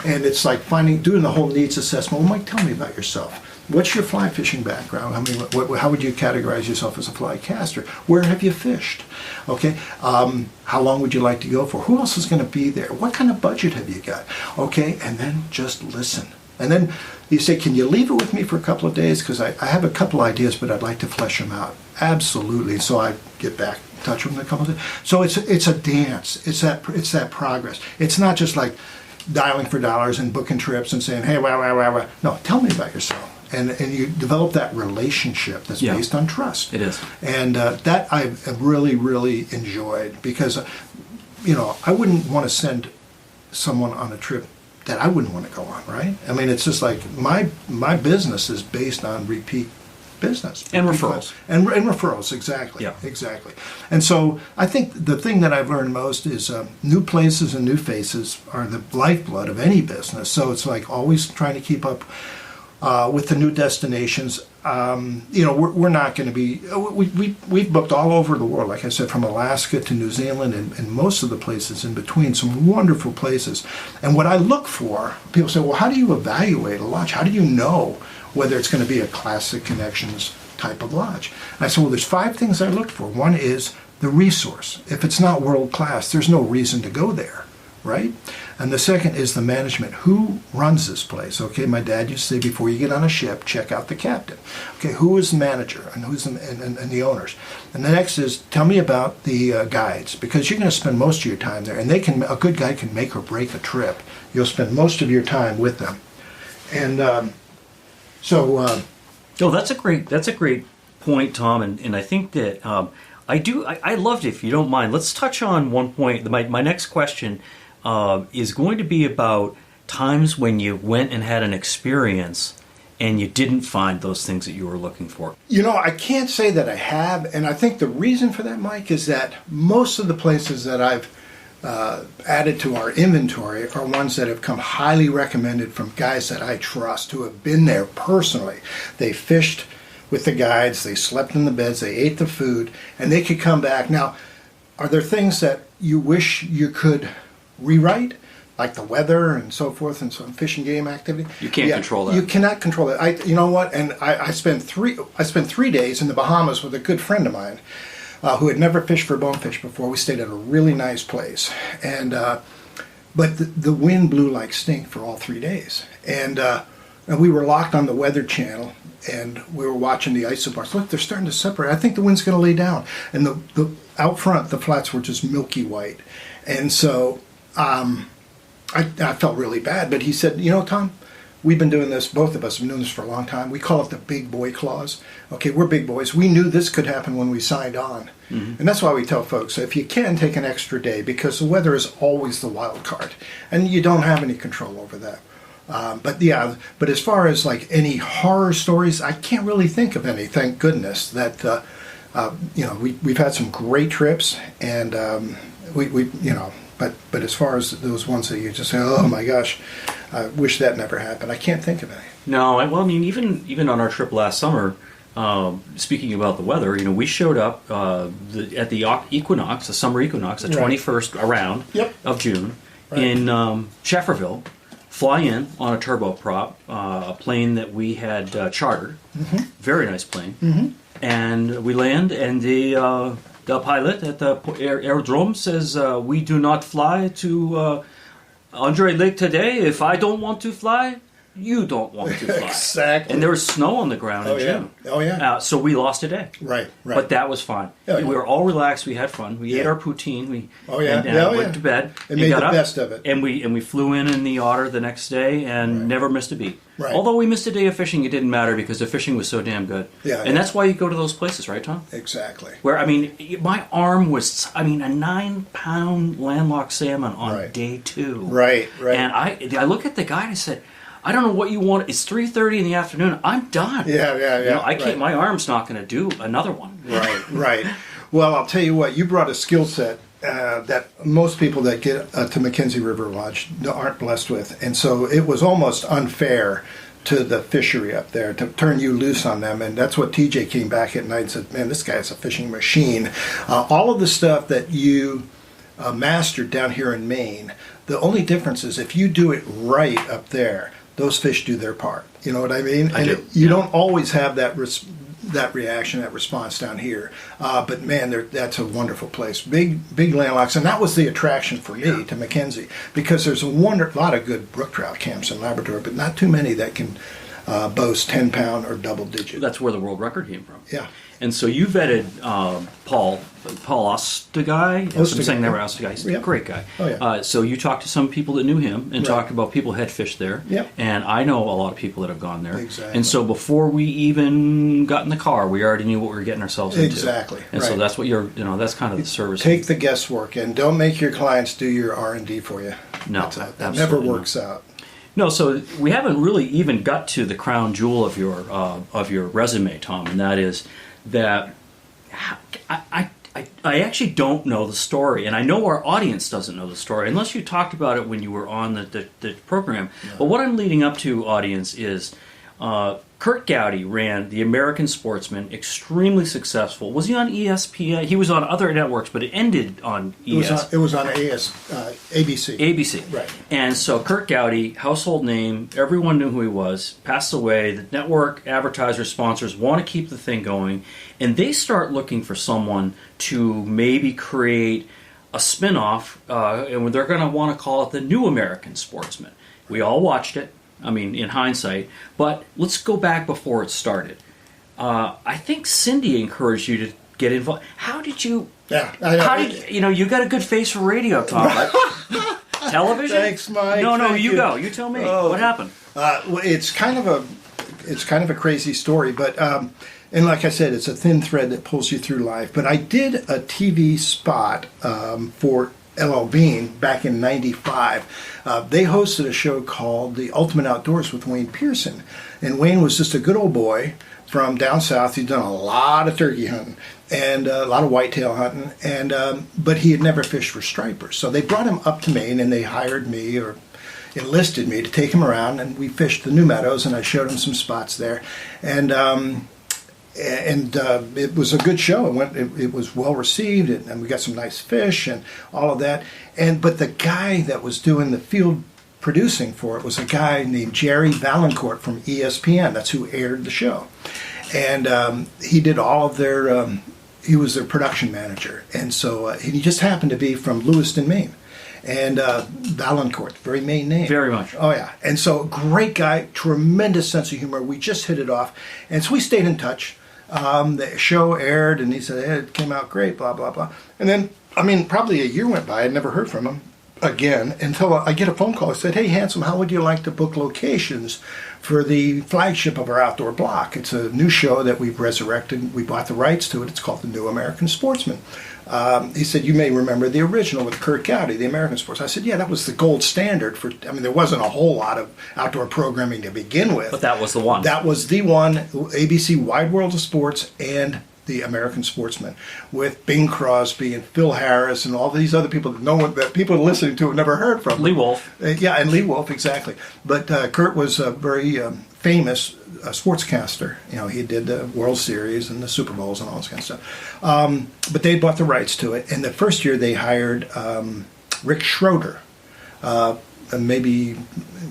And it's like doing the whole needs assessment. Well, Mike, tell me about yourself. What's your fly fishing background? I mean, how would you categorize yourself as a fly caster? Where have you fished? Okay. How long would you like to go for? Who else is going to be there? What kind of budget have you got? Okay. And then just listen. And then you say, can you leave it with me for a couple of days? Because I have a couple of ideas, but I'd like to flesh them out. Absolutely. So I get back in touch with them in a couple of days. So it's a dance. It's that progress. It's not just like dialing for dollars and booking trips and saying, hey, wow. No, tell me about yourself. And you develop that relationship that's based on trust. It is. And that I've really, really enjoyed because, I wouldn't want to send someone on a trip that I wouldn't want to go on, right? I mean, it's just like my business is based on repeat business. And referrals. And referrals, exactly. Yeah. Exactly. And so I think the thing that I've learned most is new places and new faces are the lifeblood of any business. So it's like always trying to keep up with the new destinations. We're not going to be, we've booked all over the world, like I said, from Alaska to New Zealand and most of the places in between, some wonderful places. And what I look for, people say, well, how do you evaluate a lodge? How do you know whether it's going to be a Classic Connections type of lodge? And I said, well, there's 5 things I look for. One is the resource. If it's not world class, there's no reason to go there, right? And the second is the management. Who runs this place? Okay, my dad used to say, before you get on a ship, check out the captain. Okay, who is the manager and who's and the owners? And the next is, tell me about the guides, because you're going to spend most of your time there, and a good guide can make or break a trip. You'll spend most of your time with them. And that's a great point, Tom, and I think that I loved it. If you don't mind, let's touch on one point. My next question is going to be about times when you went and had an experience and you didn't find those things that you were looking for. I can't say that I have, and I think the reason for that, Mike, is that most of the places that I've added to our inventory are ones that have come highly recommended from guys that I trust, who have been there personally. They fished with the guides, they slept in the beds, they ate the food, and they could come back. Now, are there things that you wish you could rewrite, like the weather and so forth, and some fish and game activity? You can't control that. You cannot control it. You know what? And I spent 3 days in the Bahamas with a good friend of mine who had never fished for bonefish before. We stayed at a really nice place, and but the wind blew like stink for all 3 days, and we were locked on the Weather Channel, and we were watching the isobars. Look, they're starting to separate. I think the wind's going to lay down, and the out front, the flats were just milky white, and so I felt really bad. But he said, Tom, we've been doing this, both of us have been doing this for a long time. We call it the big boy clause. Okay, we're big boys. We knew this could happen when we signed on. Mm-hmm. And that's why we tell folks, if you can, take an extra day, because the weather is always the wild card, and you don't have any control over that. But as far as like any horror stories, I can't really think of any, thank goodness. That we've had some great trips, and but as far as those ones that you just say, oh my gosh, I wish that never happened, I can't think of any. No, even on our trip last summer, speaking about the weather, we showed up at the equinox, the summer equinox, the 21st around of June, in Shefferville. Fly in on a turboprop, a plane that we had chartered, very nice plane, and we land, and the pilot at the aerodrome says, we do not fly to Andre Lake today. If I don't want to fly, you don't want to fly. Exactly. And there was snow on the ground in June. Oh, yeah. So we lost a day. Right. But that was fine. Oh, we were all relaxed. We had fun. We ate our poutine. We went to bed. And made the best of it. And we flew in the Otter the next day and never missed a beat. Right. Although we missed a day of fishing, it didn't matter because the fishing was so damn good. And that's why you go to those places, right, Tom? Exactly. Where, I mean, my arm was, a 9-pound landlocked salmon on day 2. Right. And I look at the guy and I said, I don't know what you want. It's 3:30 in the afternoon. I'm done. Yeah. I can't. My arm's not going to do another one. Right. Well, I'll tell you what. You brought a skill set that most people that get to Mackenzie River Lodge aren't blessed with, and so it was almost unfair to the fishery up there to turn you loose on them. And that's what TJ came back at night and said, "Man, this guy's a fishing machine." All of the stuff that you mastered down here in Maine. The only difference is if you do it right up there, those fish do their part. You know what I mean? You don't always have that reaction, that response down here. But man, that's a wonderful place. Big landlocks, and that was the attraction for me to Mackenzie, because there's a lot of good brook trout camps in Labrador, but not too many that can boast 10-pound or double digit. That's where the world record came from. Yeah. And so you vetted Paul Osteguy. I'm saying that right, Osteguy. He's a great guy. Oh, yeah. So you talked to some people that knew him and talked about people who had fished there. Yep. And I know a lot of people that have gone there. Exactly. And so before we even got in the car, we already knew what we were getting ourselves into. Exactly. And so that's what that's kind of the service. Take the guesswork and don't make your clients do your R&D for you. No, that never works out. No, so we haven't really even got to the crown jewel of your resume, Tom, and that is that I actually don't know the story, and I know our audience doesn't know the story unless you talked about it when you were on the program. No. But what I'm leading up to, audience, is Kurt Gowdy ran the American Sportsman, extremely successful. Was he on ESPN? He was on other networks, but it ended on ES. It was on ABC. ABC. Right. And so Kurt Gowdy, household name, everyone knew who he was, passed away. The network, advertisers, sponsors want to keep the thing going, and they start looking for someone to maybe create a spin-off, and they're going to want to call it the New American Sportsman. We all watched it. I mean, in hindsight, but let's go back before it started. I think Cindy encouraged you to get involved. How did you? Yeah, you got a good face for radio, Tom. Television? Thanks, Mike. No, you go. You tell me. What happened? Well, it's kind of a crazy story, but and like I said, it's a thin thread that pulls you through life. But I did a TV spot for L.L. Bean back in '95. They hosted a show called The Ultimate Outdoors with Wayne Pearson. And Wayne was just a good old boy from down south. He'd done a lot of turkey hunting and a lot of whitetail hunting, but he had never fished for stripers. So they brought him up to Maine, and they hired me or enlisted me to take him around, and we fished the New Meadows, and I showed him some spots there. And it was a good show. It was well received, and we got some nice fish and all of that. But the guy that was doing the field producing for it was a guy named Jerry Valancourt from ESPN. That's who aired the show, and he did all of their. He was their production manager, and so he just happened to be from Lewiston, Maine. And Valancourt, very Maine name. Very much. Oh, yeah. And so, great guy, tremendous sense of humor. We just hit it off. And so we stayed in touch. The show aired, and he said, hey, it came out great, blah, blah, blah. And then, probably a year went by. I'd never heard from him again until I get a phone call. I said, hey, handsome, how would you like to book locations for the flagship of our outdoor block? It's a new show that we've resurrected. We bought the rights to it. It's called The New American Sportsman. He said, you may remember the original with Kurt Gowdy, the American Sports. I said, yeah, that was the gold standard for, there wasn't a whole lot of outdoor programming to begin with. But that was the one. That was the one, ABC Wide World of Sports and the American Sportsman, with Bing Crosby and Phil Harris and all these other people that people listening to have never heard from. Lee Wolf. Yeah, and Lee Wolf, exactly. But Kurt was a very famous sportscaster. He did the World Series and the Super Bowls and all this kind of stuff. But they bought the rights to it. And the first year they hired Rick Schroeder. Maybe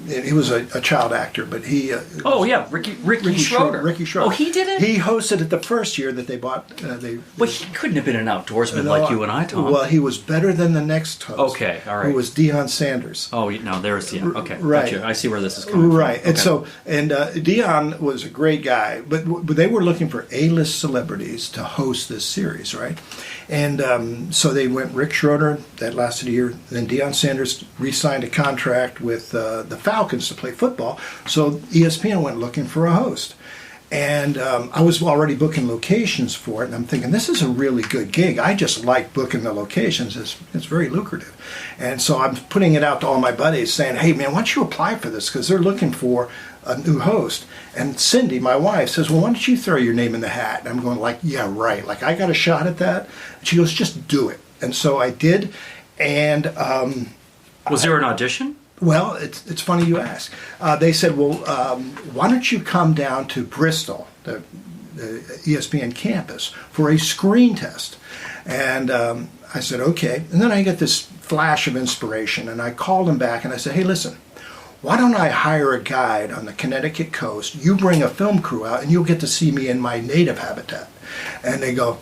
he was a child actor, but he. Oh yeah, Ricky Schroeder. Ricky Schroeder. Oh, he did it. He hosted it the first year that they bought. Well, he couldn't have been an outdoorsman like you and I, Tom. Well, he was better than the next host. Okay, all right. Who was Deion Sanders. Oh no, there's Deion. Okay, right. Gotcha. I see where this is coming from. Right, Okay. and Deion was a great guy, but they were looking for A-list celebrities to host this series, right? And so they went Rick Schroeder. That lasted a year. Then Deion Sanders re-signed a contract with the Falcons to play football. So ESPN went looking for a host. And I was already booking locations for it, and I'm thinking, this is a really good gig. I just like booking the locations. It's very lucrative. And so I'm putting it out to all my buddies saying, hey, man, why don't you apply for this? Because they're looking for a new host. And Cindy, my wife, says, well, why don't you throw your name in the hat? And I'm going like, yeah, right. Like, I got a shot at that. And she goes, just do it. And so I did. And was there an audition? Well, it's funny you ask. They said, well, why don't you come down to Bristol, the ESPN campus, for a screen test? And I said, okay. And then I get this flash of inspiration, and I called him back, and I said, hey, listen, why don't I hire a guide on the Connecticut coast? You bring a film crew out, and you'll get to see me in my native habitat. And they go,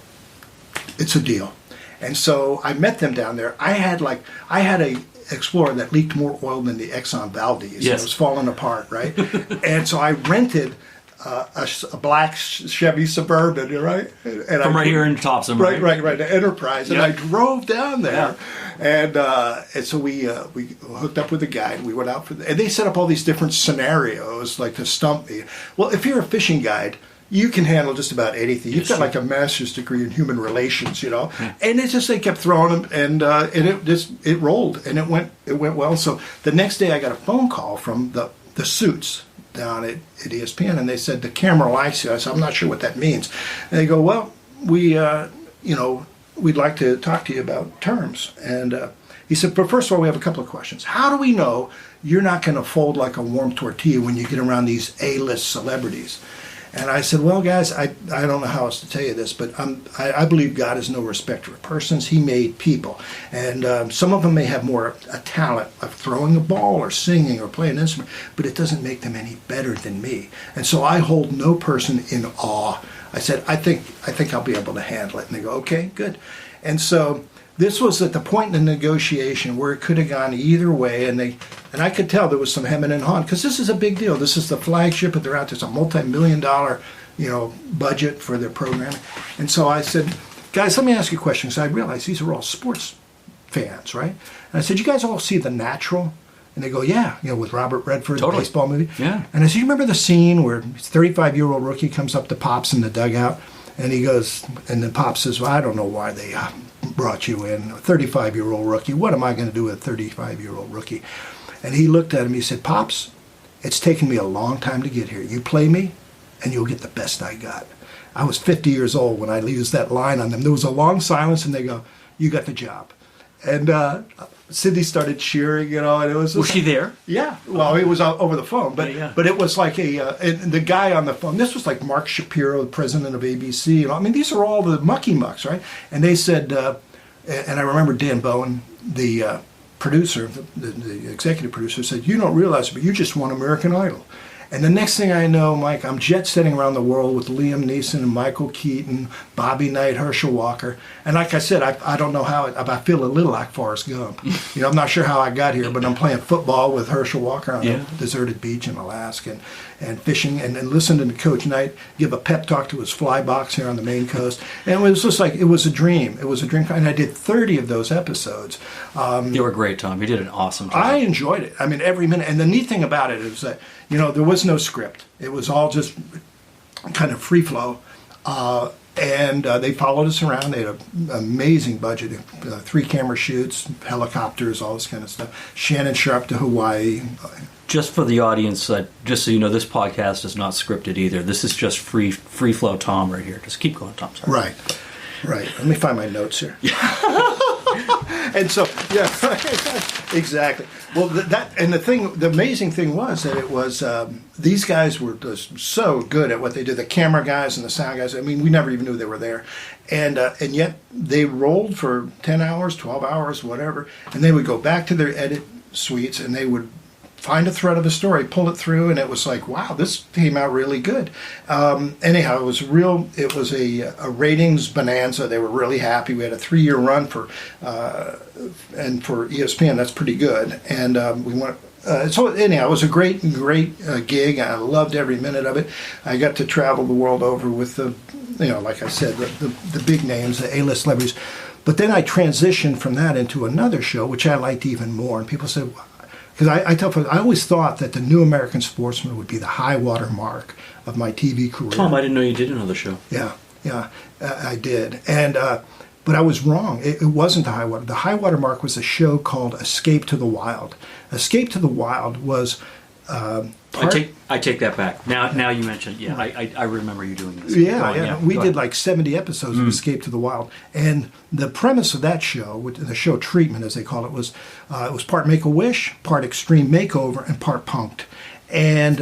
it's a deal. And so I met them down there. I had a Explorer that leaked more oil than the Exxon Valdez. Yes. It was falling apart, right? And so I rented a black Chevy Suburban, right? And From right here in Topsom, right, the Enterprise. And I drove down there, Yeah. and so we hooked up with a guide. We went out and they set up all these different scenarios, like to stump me. Well, if you're a fishing guide, you can handle just about anything. You've got like a master's degree in human relations, Yeah. And it's just they kept throwing them, and it rolled, and it went well. So the next day, I got a phone call from the suits down at ESPN, and they said the camera likes you. I said, I'm not sure what that means. And they go, well, we'd like to talk to you about terms. And he said, but first of all, we have a couple of questions. How do we know you're not going to fold like a warm tortilla when you get around these A-list celebrities? And I said, well, guys, I don't know how else to tell you this, but I believe God is no respecter of persons. He made people. And some of them may have more a talent of throwing a ball or singing or playing an instrument, but it doesn't make them any better than me. And so I hold no person in awe. I said, I think I'll be able to handle it. And they go, okay, good. And so this was at the point in the negotiation where it could have gone either way, and I could tell there was some hemming and hawing, because this is a big deal. This is the flagship, but they're out. There's a multi-million-dollar, budget for their programming. And so I said, guys, let me ask you a question, because I realized these are all sports fans, right? And I said, you guys all see The Natural? And they go, yeah, with Robert Redford, the baseball movie. Yeah. And I said, you remember the scene where this 35-year-old rookie comes up to Pops in the dugout, and he goes, and then Pops says, well, I don't know why they brought you in, a 35-year-old rookie. What am I going to do with a 35-year-old rookie? And he looked at him, he said, Pops, it's taken me a long time to get here. You play me, and you'll get the best I got. I was 50 years old when I used that line on them. There was a long silence, and they go, you got the job. And Cindy started cheering, and it was... Was she there? Yeah. Well, it was over the phone, but but it was like and the guy on the phone, this was like Mark Shapiro, the president of ABC. I mean, these are all the mucky mucks, right? And they said, and I remember Dan Bowen, the producer, the executive producer, said, you don't realize it, but you just won American Idol. And the next thing I know, Mike, I'm jet setting around the world with Liam Neeson and Michael Keaton, Bobby Knight, Herschel Walker. And like I said, I don't know how, I feel a little like Forrest Gump. I'm not sure how I got here, but I'm playing football with Herschel Walker on a deserted beach in Alaska and fishing and listening to Coach Knight give a pep talk to his fly box here on the Maine coast. And it was just like, it was a dream. It was a dream. And I did 30 of those episodes. You were great, Tom. You did an awesome job. I enjoyed it. I mean, every minute. And the neat thing about it is that, there was no script. It was all just kind of free flow. And they followed us around. They had an amazing budget, 3 camera shoots, helicopters, all this kind of stuff. Shannon Sharp to Hawaii. Just for the audience, just so you know, this podcast is not scripted either. This is just free flow Tom right here. Just keep going, Tom. Sorry. Right. Let me find my notes here. And so, exactly. Well, the amazing thing was that it was these guys were just so good at what they did. The camera guys and the sound guys. I mean, we never even knew they were there, and yet they rolled for 10 hours, 12 hours, whatever, and they would go back to their edit suites and they would find a thread of a story, pull it through, and it was like, wow, this came out really good. Anyhow, it was a ratings bonanza. They were really happy. We had a 3-year run and for ESPN, that's pretty good. And we went. So anyhow, it was a great gig. I loved every minute of it. I got to travel the world over with like I said, the big names, the A-list celebrities. But then I transitioned from that into another show, which I liked even more. And people said, because I tell folks, I always thought that the New American Sportsman would be the high water mark of my TV career. Tom, I didn't know you did another show. Yeah, I did. And but I was wrong. It wasn't the high water. The high water mark was a show called Escape to the Wild. Escape to the Wild was. I take that back. Now you mentioned, I remember you doing this. We did like 70 episodes of Escape to the Wild, and the premise of that show, the show treatment as they call it, was part Make-A-Wish, part Extreme Makeover, and part Punk'd. And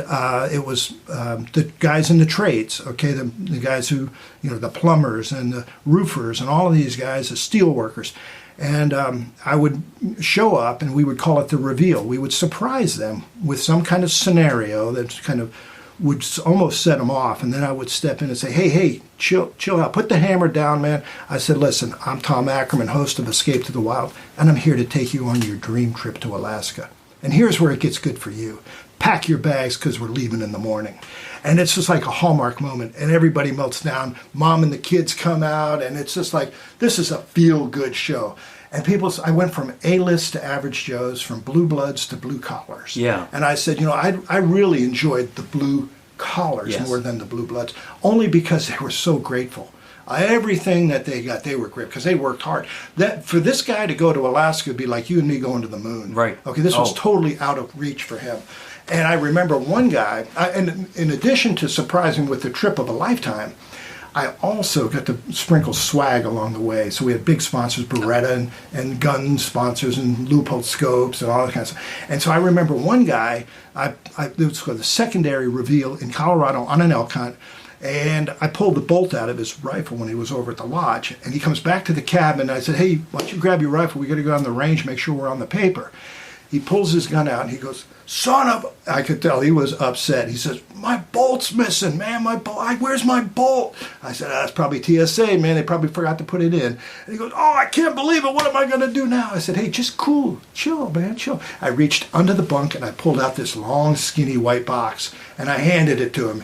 it was the guys in the trades, okay, the guys who, the plumbers and the roofers and all of these guys, the steel workers. And I would show up, and we would call it the reveal. We would surprise them with some kind of scenario that kind of would almost set them off. And then I would step in and say, hey, chill out. Put the hammer down, man. I said, listen, I'm Tom Ackerman, host of Escape to the Wild, and I'm here to take you on your dream trip to Alaska. And here's where it gets good for you. Pack your bags because we're leaving in the morning. And it's just like a Hallmark moment, and everybody melts down. Mom and the kids come out, and it's just like, this is a feel-good show. And I went from A-list to average Joes, from blue bloods to blue collars. Yeah. And I said, I really enjoyed the blue collars more than the blue bloods, only because they were so grateful. Everything that they got, they were great because they worked hard. That for this guy to go to Alaska would be like you and me going to the moon. Right. Okay, this was totally out of reach for him. And I remember one guy, and in addition to surprising with the trip of a lifetime, I also got to sprinkle swag along the way. So we had big sponsors, Beretta and gun sponsors and Leupold scopes and all that kind of stuff. And so I remember one guy, it was called the secondary reveal in Colorado on an elk hunt. And I pulled the bolt out of his rifle when he was over at the lodge. And he comes back to the cabin, and I said, hey, why don't you grab your rifle? We got to go on the range, make sure we're on the paper. He pulls his gun out, and he goes, son of a... I could tell he was upset. He says, my bolt's missing, man. My bolt. Where's my bolt? I said, that's probably TSA, man. They probably forgot to put it in. And he goes, oh, I can't believe it. What am I going to do now? I said, hey, just cool. Chill, man, chill. I reached under the bunk, and I pulled out this long, skinny white box, and I handed it to him.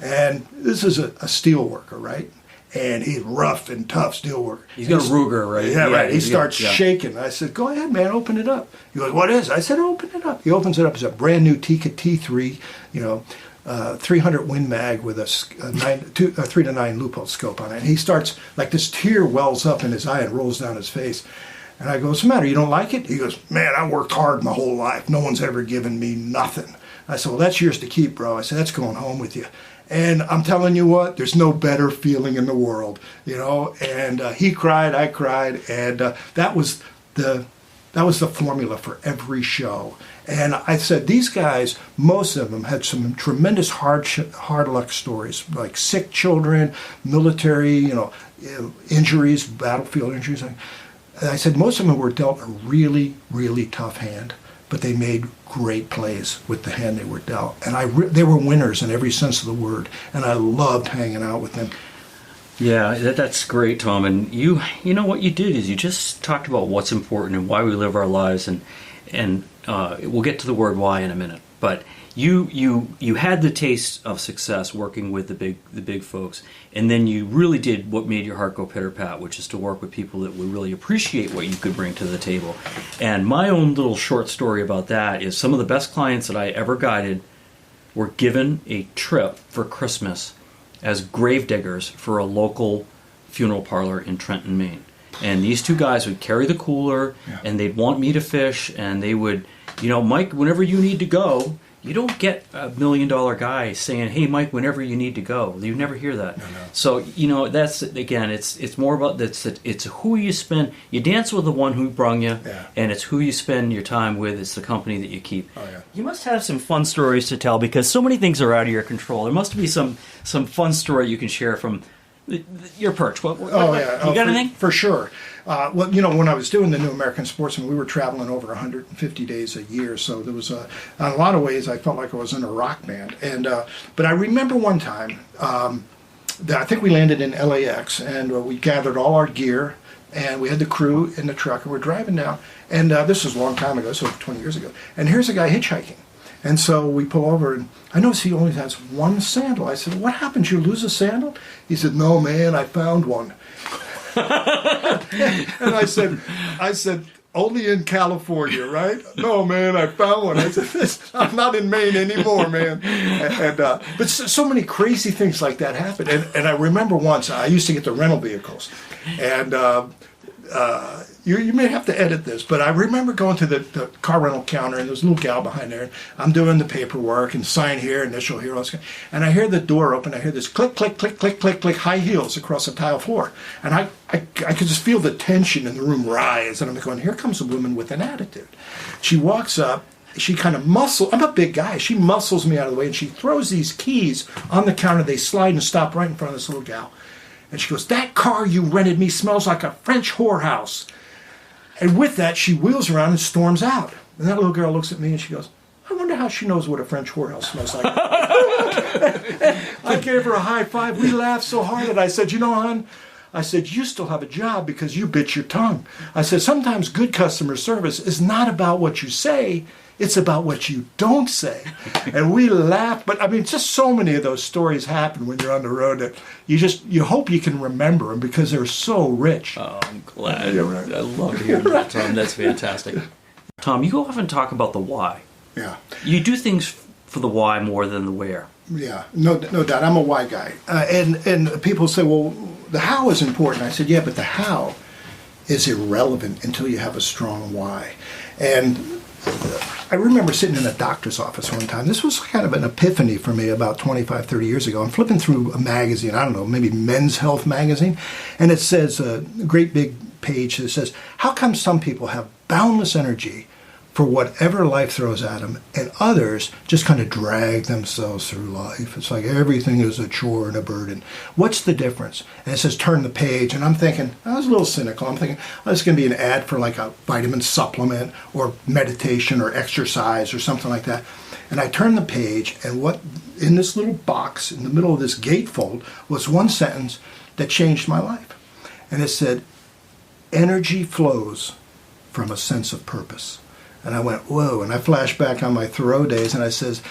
And this is a steel worker, right? And he's rough and tough steel worker. He's got a Ruger, right? Yeah, right. He starts shaking. I said, go ahead, man, open it up. He goes, what is it? I said, open it up. He opens it up. It's a brand new Tika T3, 300 Win Mag with a 3 to 9 Leupold scope on it. And he starts, like this tear wells up in his eye and rolls down his face. And I go, what's the matter? You don't like it? He goes, man, I worked hard my whole life. No one's ever given me nothing. I said, well, that's yours to keep, bro. I said, that's going home with you. And I'm telling you what, there's no better feeling in the world, And he cried, I cried, and that was the formula for every show. And I said, these guys, most of them had some tremendous hard luck stories, like sick children, military, injuries, battlefield injuries. And I said, most of them were dealt a really, really tough hand, but they made great plays with the hand they were dealt. And they were winners in every sense of the word, and I loved hanging out with them. Yeah, that's great, Tom. And you know what you did is you just talked about what's important and why we live our lives, and we'll get to the word why in a minute. But you had the taste of success working with the big folks, and then you really did what made your heart go pitter pat, which is to work with people that would really appreciate what you could bring to the table. And my own little short story about that is some of the best clients that I ever guided were given a trip for Christmas as gravediggers for a local funeral parlor in Trenton, Maine. And these two guys would carry the cooler, and they'd want me to fish, and they would, Mike, whenever you need to go. You don't get $1 million guy saying, hey, Mike, whenever you need to go. You never hear that. No. So, that's, again, it's more about, it's who you spend. You dance with the one who brung you, and it's who you spend your time with. It's the company that you keep. Oh, yeah. You must have some fun stories to tell because so many things are out of your control. There must be some fun story you can share from Your perch. What, Yeah. You got anything? For sure. Well, when I was doing the New American Sportsman, we were traveling over 150 days a year. So there was in a lot of ways, I felt like I was in a rock band. And but I remember one time that I think we landed in LAX, and we gathered all our gear, and we had the crew in the truck, and we're driving down. And this was a long time ago, so 20 years ago. And here's a guy hitchhiking. And so we pull over, and I notice he only has one sandal. I said, "What happened? You lose a sandal?" He said, "No, man, I found one." And I said, "Only in California, right?" "No, man, I found one." I said, "I'm not in Maine anymore, man." But so many crazy things like that happen. And I remember once, I used to get the rental vehicles, and you may have to edit this, but I remember going to the car rental counter, and there's a little gal behind there, and I'm doing the paperwork and sign here, initial here, all this, and I hear the door open. I hear this click, click, click, click, click, click, high heels across the tile floor, and I could just feel the tension in the room rise, and I'm going, here comes a woman with an attitude. She walks up. She kind of I'm a big guy. She muscles me out of the way, and she throws these keys on the counter. They slide and stop right in front of this little gal. And she goes, "That car you rented me smells like a French whorehouse." And with that, she wheels around and storms out. And that little girl looks at me and she goes, "I wonder how she knows what a French whorehouse smells like." I gave her a high five. We laughed so hard that I said, "Hon," I said, "you still have a job because you bit your tongue." I said, "Sometimes good customer service is not about what you say. It's about what you don't say." And we laughed. But I mean, just so many of those stories happen when you're on the road that you hope you can remember them because they're so rich. Oh, I'm glad. Yeah, right. I love hearing that, Tom. That's fantastic. Tom, you often talk about the why. Yeah. You do things for the why more than the where. Yeah, no doubt. I'm a why guy. And people say, well, the how is important. I said, yeah, but the how is irrelevant until you have a strong why. And I remember sitting in a doctor's office one time. This was kind of an epiphany for me about 25, 30 years ago. I'm flipping through a magazine, I don't know, maybe Men's Health magazine, and it says, a great big page that says, how come some people have boundless energy for whatever life throws at them, and others just kind of drag themselves through life? It's like everything is a chore and a burden. What's the difference? And it says turn the page, and I'm thinking, I was a little cynical. I'm thinking, oh, this is going to be an ad for like a vitamin supplement or meditation or exercise or something like that. And I turned the page, and what in this little box in the middle of this gatefold was one sentence that changed my life. And it said, energy flows from a sense of purpose. And I went, whoa, and I flashed back on my Thoreau days, and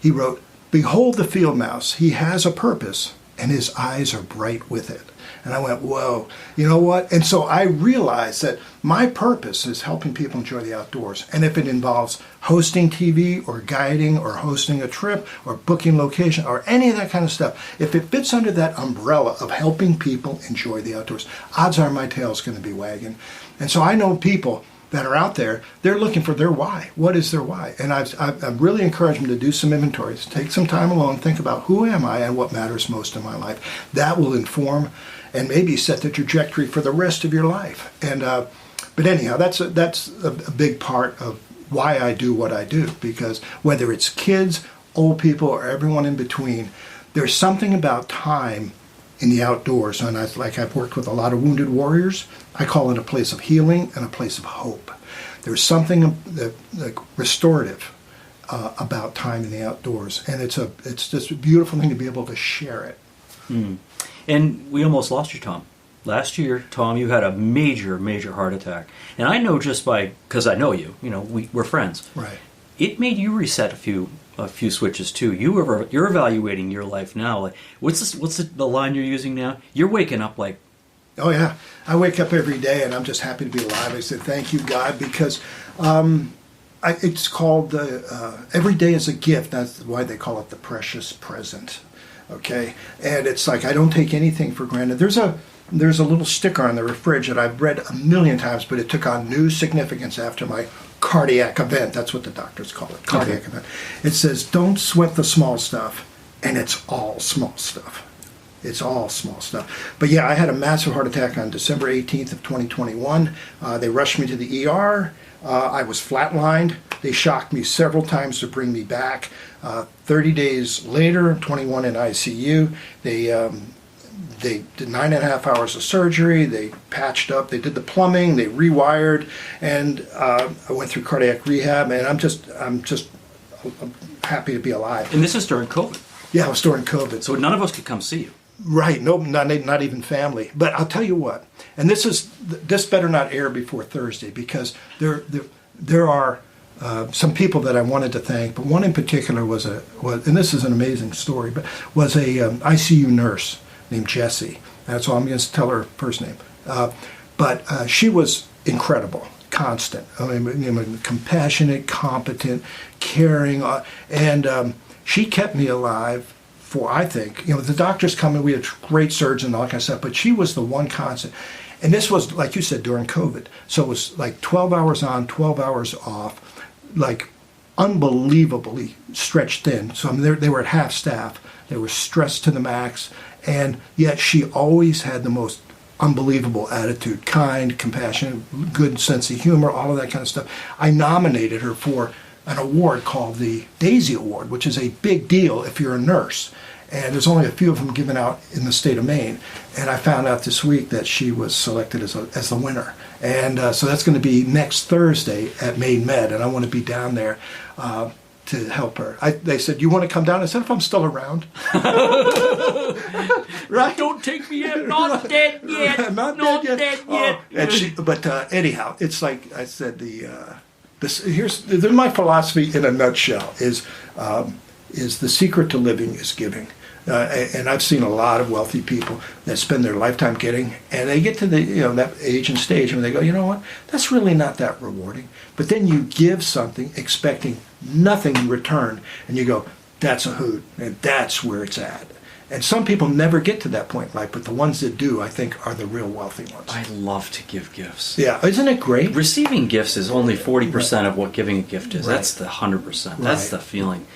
he wrote, "Behold the field mouse, he has a purpose, and his eyes are bright with it." And I went, whoa, you know what? And so I realized that my purpose is helping people enjoy the outdoors. And if it involves hosting TV or guiding or hosting a trip or booking location or any of that kind of stuff, if it fits under that umbrella of helping people enjoy the outdoors, odds are my tail's going to be wagging. And so I know people that are out there, they're looking for their why. What is their why? And I've really encouraged them to do some inventories, take some time alone, think about who am I and what matters most in my life. That will inform and maybe set the trajectory for the rest of your life. And but anyhow, that's a big part of why I do what I do, because whether it's kids, old people, or everyone in between, there's something about time in the outdoors. And I've worked with a lot of wounded warriors. I call it a place of healing and a place of hope. There's something like restorative about time in the outdoors, and it's just a beautiful thing to be able to share it. Mm. And we almost lost you, Tom. Last year, Tom, you had a major, major heart attack, and I know just because I know you. We're friends. Right. It made you reset a few switches too. You're evaluating your life now. Like, what's the line you're using now? You're waking up like, oh yeah, I wake up every day and I'm just happy to be alive. I said thank you, God, because it's called every day is a gift. That's why they call it the precious present. Okay, and it's like I don't take anything for granted. There's a little sticker on the fridge that I've read a million times, but it took on new significance after my cardiac event. That's what the doctors call it, cardiac event. It says, don't sweat the small stuff, and it's all small stuff. It's all small stuff. But yeah, I had a massive heart attack on December 18th of 2021. They rushed me to the ER. I was flatlined. They shocked me several times to bring me back. 30 days later, 21 in ICU, they they did 9.5 hours of surgery. They patched up. They did the plumbing. They rewired, and I went through cardiac rehab. And I'm just happy to be alive. And this is during COVID. Yeah, it was during COVID. So none of us could come see you. Right. No, not even family. But I'll tell you what. And this better not air before Thursday, because there are some people that I wanted to thank, but one in particular was and this is an amazing story, but was a ICU nurse named Jessie. That's all I'm going to tell her first name. But she was incredible, constant. I mean, compassionate, competent, caring, and she kept me alive. For, I think, the doctors come in, we had great surgeons and all that kind of stuff, but she was the one constant. And this was, like you said, during COVID. So it was like 12 hours on, 12 hours off, like unbelievably stretched thin. So I mean, they were at half staff. They were stressed to the max. And yet she always had the most unbelievable attitude, kind, compassionate, good sense of humor, all of that kind of stuff. I nominated her for an award called the Daisy Award, which is a big deal if you're a nurse. And there's only a few of them given out in the state of Maine. And I found out this week that she was selected as the winner. And so that's going to be next Thursday at Maine Med, and I want to be down there to help her. They said, you want to come down? I said, if I'm still around. Right? Don't take me yet. Not dead yet. Not dead yet. But anyhow, it's like I said, here's my philosophy in a nutshell is the secret to living is giving. And I've seen a lot of wealthy people that spend their lifetime getting, and they get to that age and stage, and they go, you know what, that's really not that rewarding. But then you give something expecting nothing in return, and you go, that's a hoot, and that's where it's at. And some people never get to that point in life, but the ones that do, I think, are the real wealthy ones. I love to give gifts. Yeah, isn't it great? Receiving gifts is only 40% of what giving a gift is. Right. That's the 100%. That's the feeling.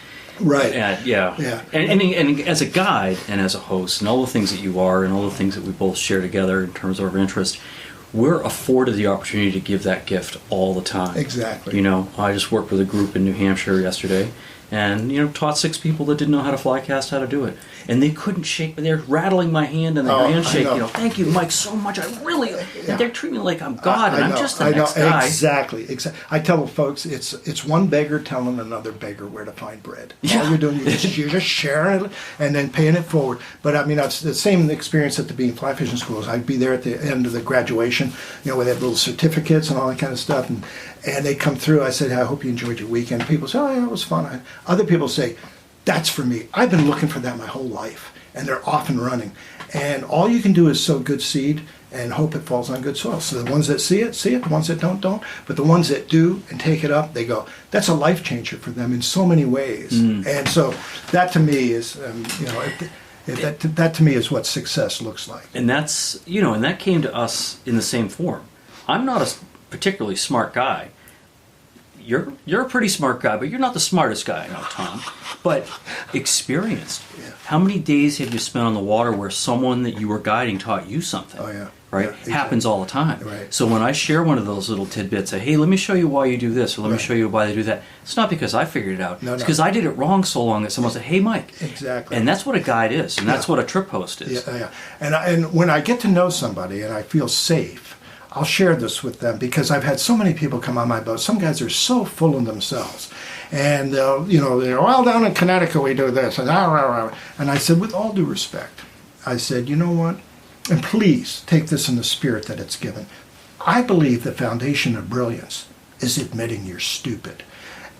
Right. Yeah. And as a guide and as a host and all the things that you are and all the things that we both share together in terms of our interest, we're afforded the opportunity to give that gift all the time. Exactly. I just worked with a group in New Hampshire yesterday and, taught 6 people that didn't know how to fly cast how to do it. And they couldn't shake, but they're rattling my hand and their handshake, thank you, Mike, so much. I really, they're treating me like I'm God, and I'm just the next guy. Exactly. I tell folks, it's one beggar telling another beggar where to find bread. Yeah. All you're doing, you're just sharing it and then paying it forward. But I mean, it's the same experience at the Bean Fly Fishing Schools. I'd be there at the end of the graduation, where they have little certificates and all that kind of stuff, and they come through. I said, I hope you enjoyed your weekend. People say, oh yeah, it was fun. Other people say, that's for me. I've been looking for that my whole life, and they're off and running. And all you can do is sow good seed and hope it falls on good soil. So the ones that see it. The ones that don't. But the ones that do and take it up, they go, that's a life changer for them in so many ways. And so that to me is, that to me is what success looks like. And that's, and that came to us in the same form. I'm not a particularly smart guy. You're a pretty smart guy, but you're not the smartest guy I know, Tom. But experienced. Yeah. How many days have you spent on the water where someone that you were guiding taught you something? Oh, yeah. Right? Yeah, exactly. Happens all the time. Right. So when I share one of those little tidbits, say, hey, let me show you why you do this, or let me show you why they do that, it's not because I figured it out. It's because I did it wrong so long that someone said, hey, Mike. Exactly. And that's what a guide is, and that's what a trip host is. Yeah. And when I get to know somebody and I feel safe, I'll share this with them, because I've had so many people come on my boat. Some guys are so full of themselves. And, they're, well, down in Connecticut we do this. And I said, with all due respect, I said, you know what? And please take this in the spirit that it's given. I believe the foundation of brilliance is admitting you're stupid.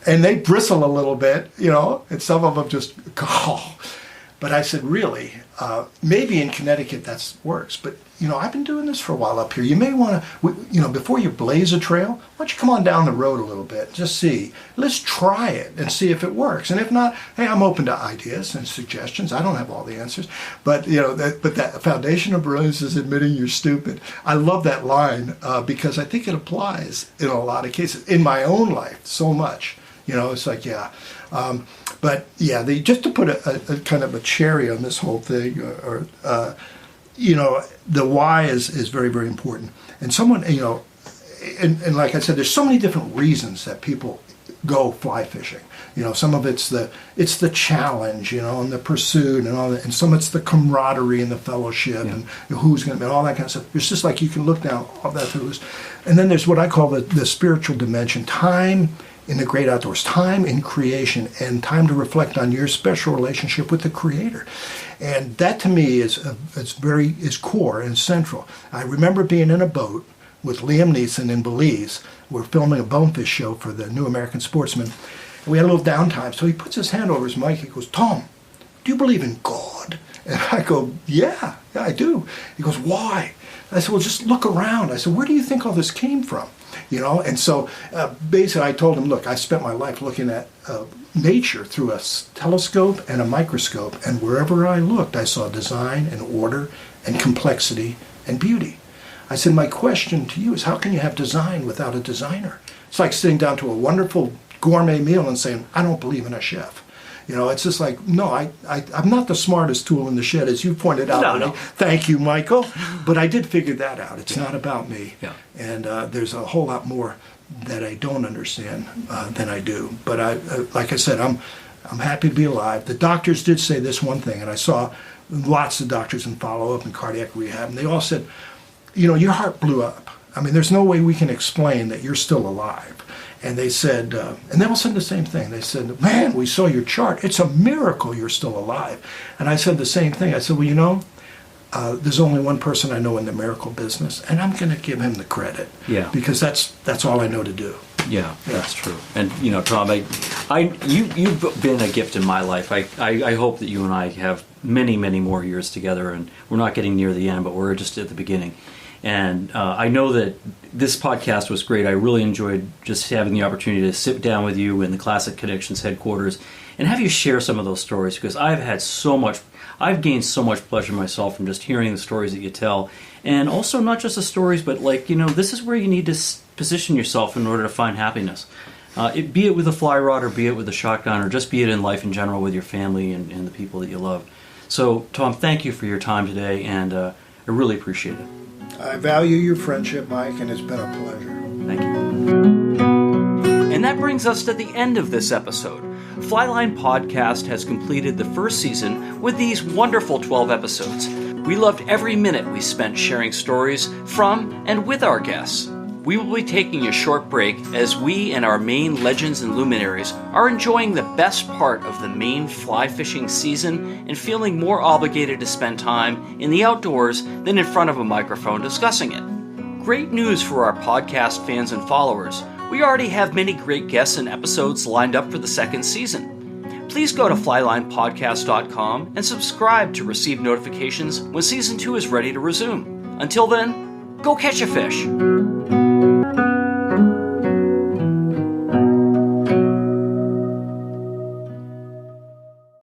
And they bristle a little bit, and some of them just go. But I said, really, maybe in Connecticut that works. But, I've been doing this for a while up here. You may want to, before you blaze a trail, why don't you come on down the road a little bit, just see. Let's try it and see if it works. And if not, hey, I'm open to ideas and suggestions. I don't have all the answers. But, that foundation of brilliance is admitting you're stupid. I love that line because I think it applies in a lot of cases. In my own life, so much. It's like, yeah. But yeah, just to put a kind of a cherry on this whole thing, the why is very, very important. And someone, and like I said, there's so many different reasons that people go fly fishing. Some of it's the challenge, and the pursuit and all that, and some it's the camaraderie and the fellowship and who's going to be all that kind of stuff. It's just like you can look down all that through this, and then there's what I call the spiritual dimension, time in the great outdoors, time in creation, and time to reflect on your special relationship with the Creator. And that to me is core and central. I remember being in a boat with Liam Neeson in Belize. We're filming a bonefish show for the New American Sportsman. And we had a little downtime. So he puts his hand over his mic. He goes, "Tom, do you believe in God?" And I go, yeah, I do. He goes, "Why?" I said, "Well, just look around." I said, "Where do you think all this came from?" And so basically I told him, look, I spent my life looking at nature through a telescope and a microscope, and wherever I looked, I saw design and order and complexity and beauty. I said, my question to you is, how can you have design without a designer? It's like sitting down to a wonderful gourmet meal and saying, I don't believe in a chef. It's just like, no, I'm not the smartest tool in the shed, as you pointed out. No. Thank you, Michael. But I did figure that out. It's not about me. Yeah. And there's a whole lot more that I don't understand than I do. But like I said, I'm happy to be alive. The doctors did say this one thing, and I saw lots of doctors in follow-up and cardiac rehab, and they all said, your heart blew up. I mean, there's no way we can explain that you're still alive. And they said, and they all said the same thing. They said, "Man, we saw your chart. It's a miracle you're still alive." And I said the same thing. I said, well, there's only one person I know in the miracle business, and I'm going to give him the credit. Yeah. Because that's all I know to do. Yeah, that's true. And Tom, you've been a gift in my life. I hope that you and I have many, many more years together, and we're not getting near the end, but we're just at the beginning. And I know that this podcast was great. I really enjoyed just having the opportunity to sit down with you in the Classic Connections headquarters and have you share some of those stories, because I've gained so much pleasure myself from just hearing the stories that you tell. And also not just the stories, but this is where you need to position yourself in order to find happiness. Be it with a fly rod, or be it with a shotgun, or just be it in life in general with your family and the people that you love. So, Tom, thank you for your time today, and I really appreciate it. I value your friendship, Mike, and it's been a pleasure. Thank you. And that brings us to the end of this episode. Flyline Podcast has completed the first season with these wonderful 12 episodes. We loved every minute we spent sharing stories from and with our guests. We will be taking a short break as we and our Maine legends and luminaries are enjoying the best part of the Maine fly fishing season and feeling more obligated to spend time in the outdoors than in front of a microphone discussing it. Great news for our podcast fans and followers. We already have many great guests and episodes lined up for the second season. Please go to flylinepodcast.com and subscribe to receive notifications when Season 2 is ready to resume. Until then, go catch a fish.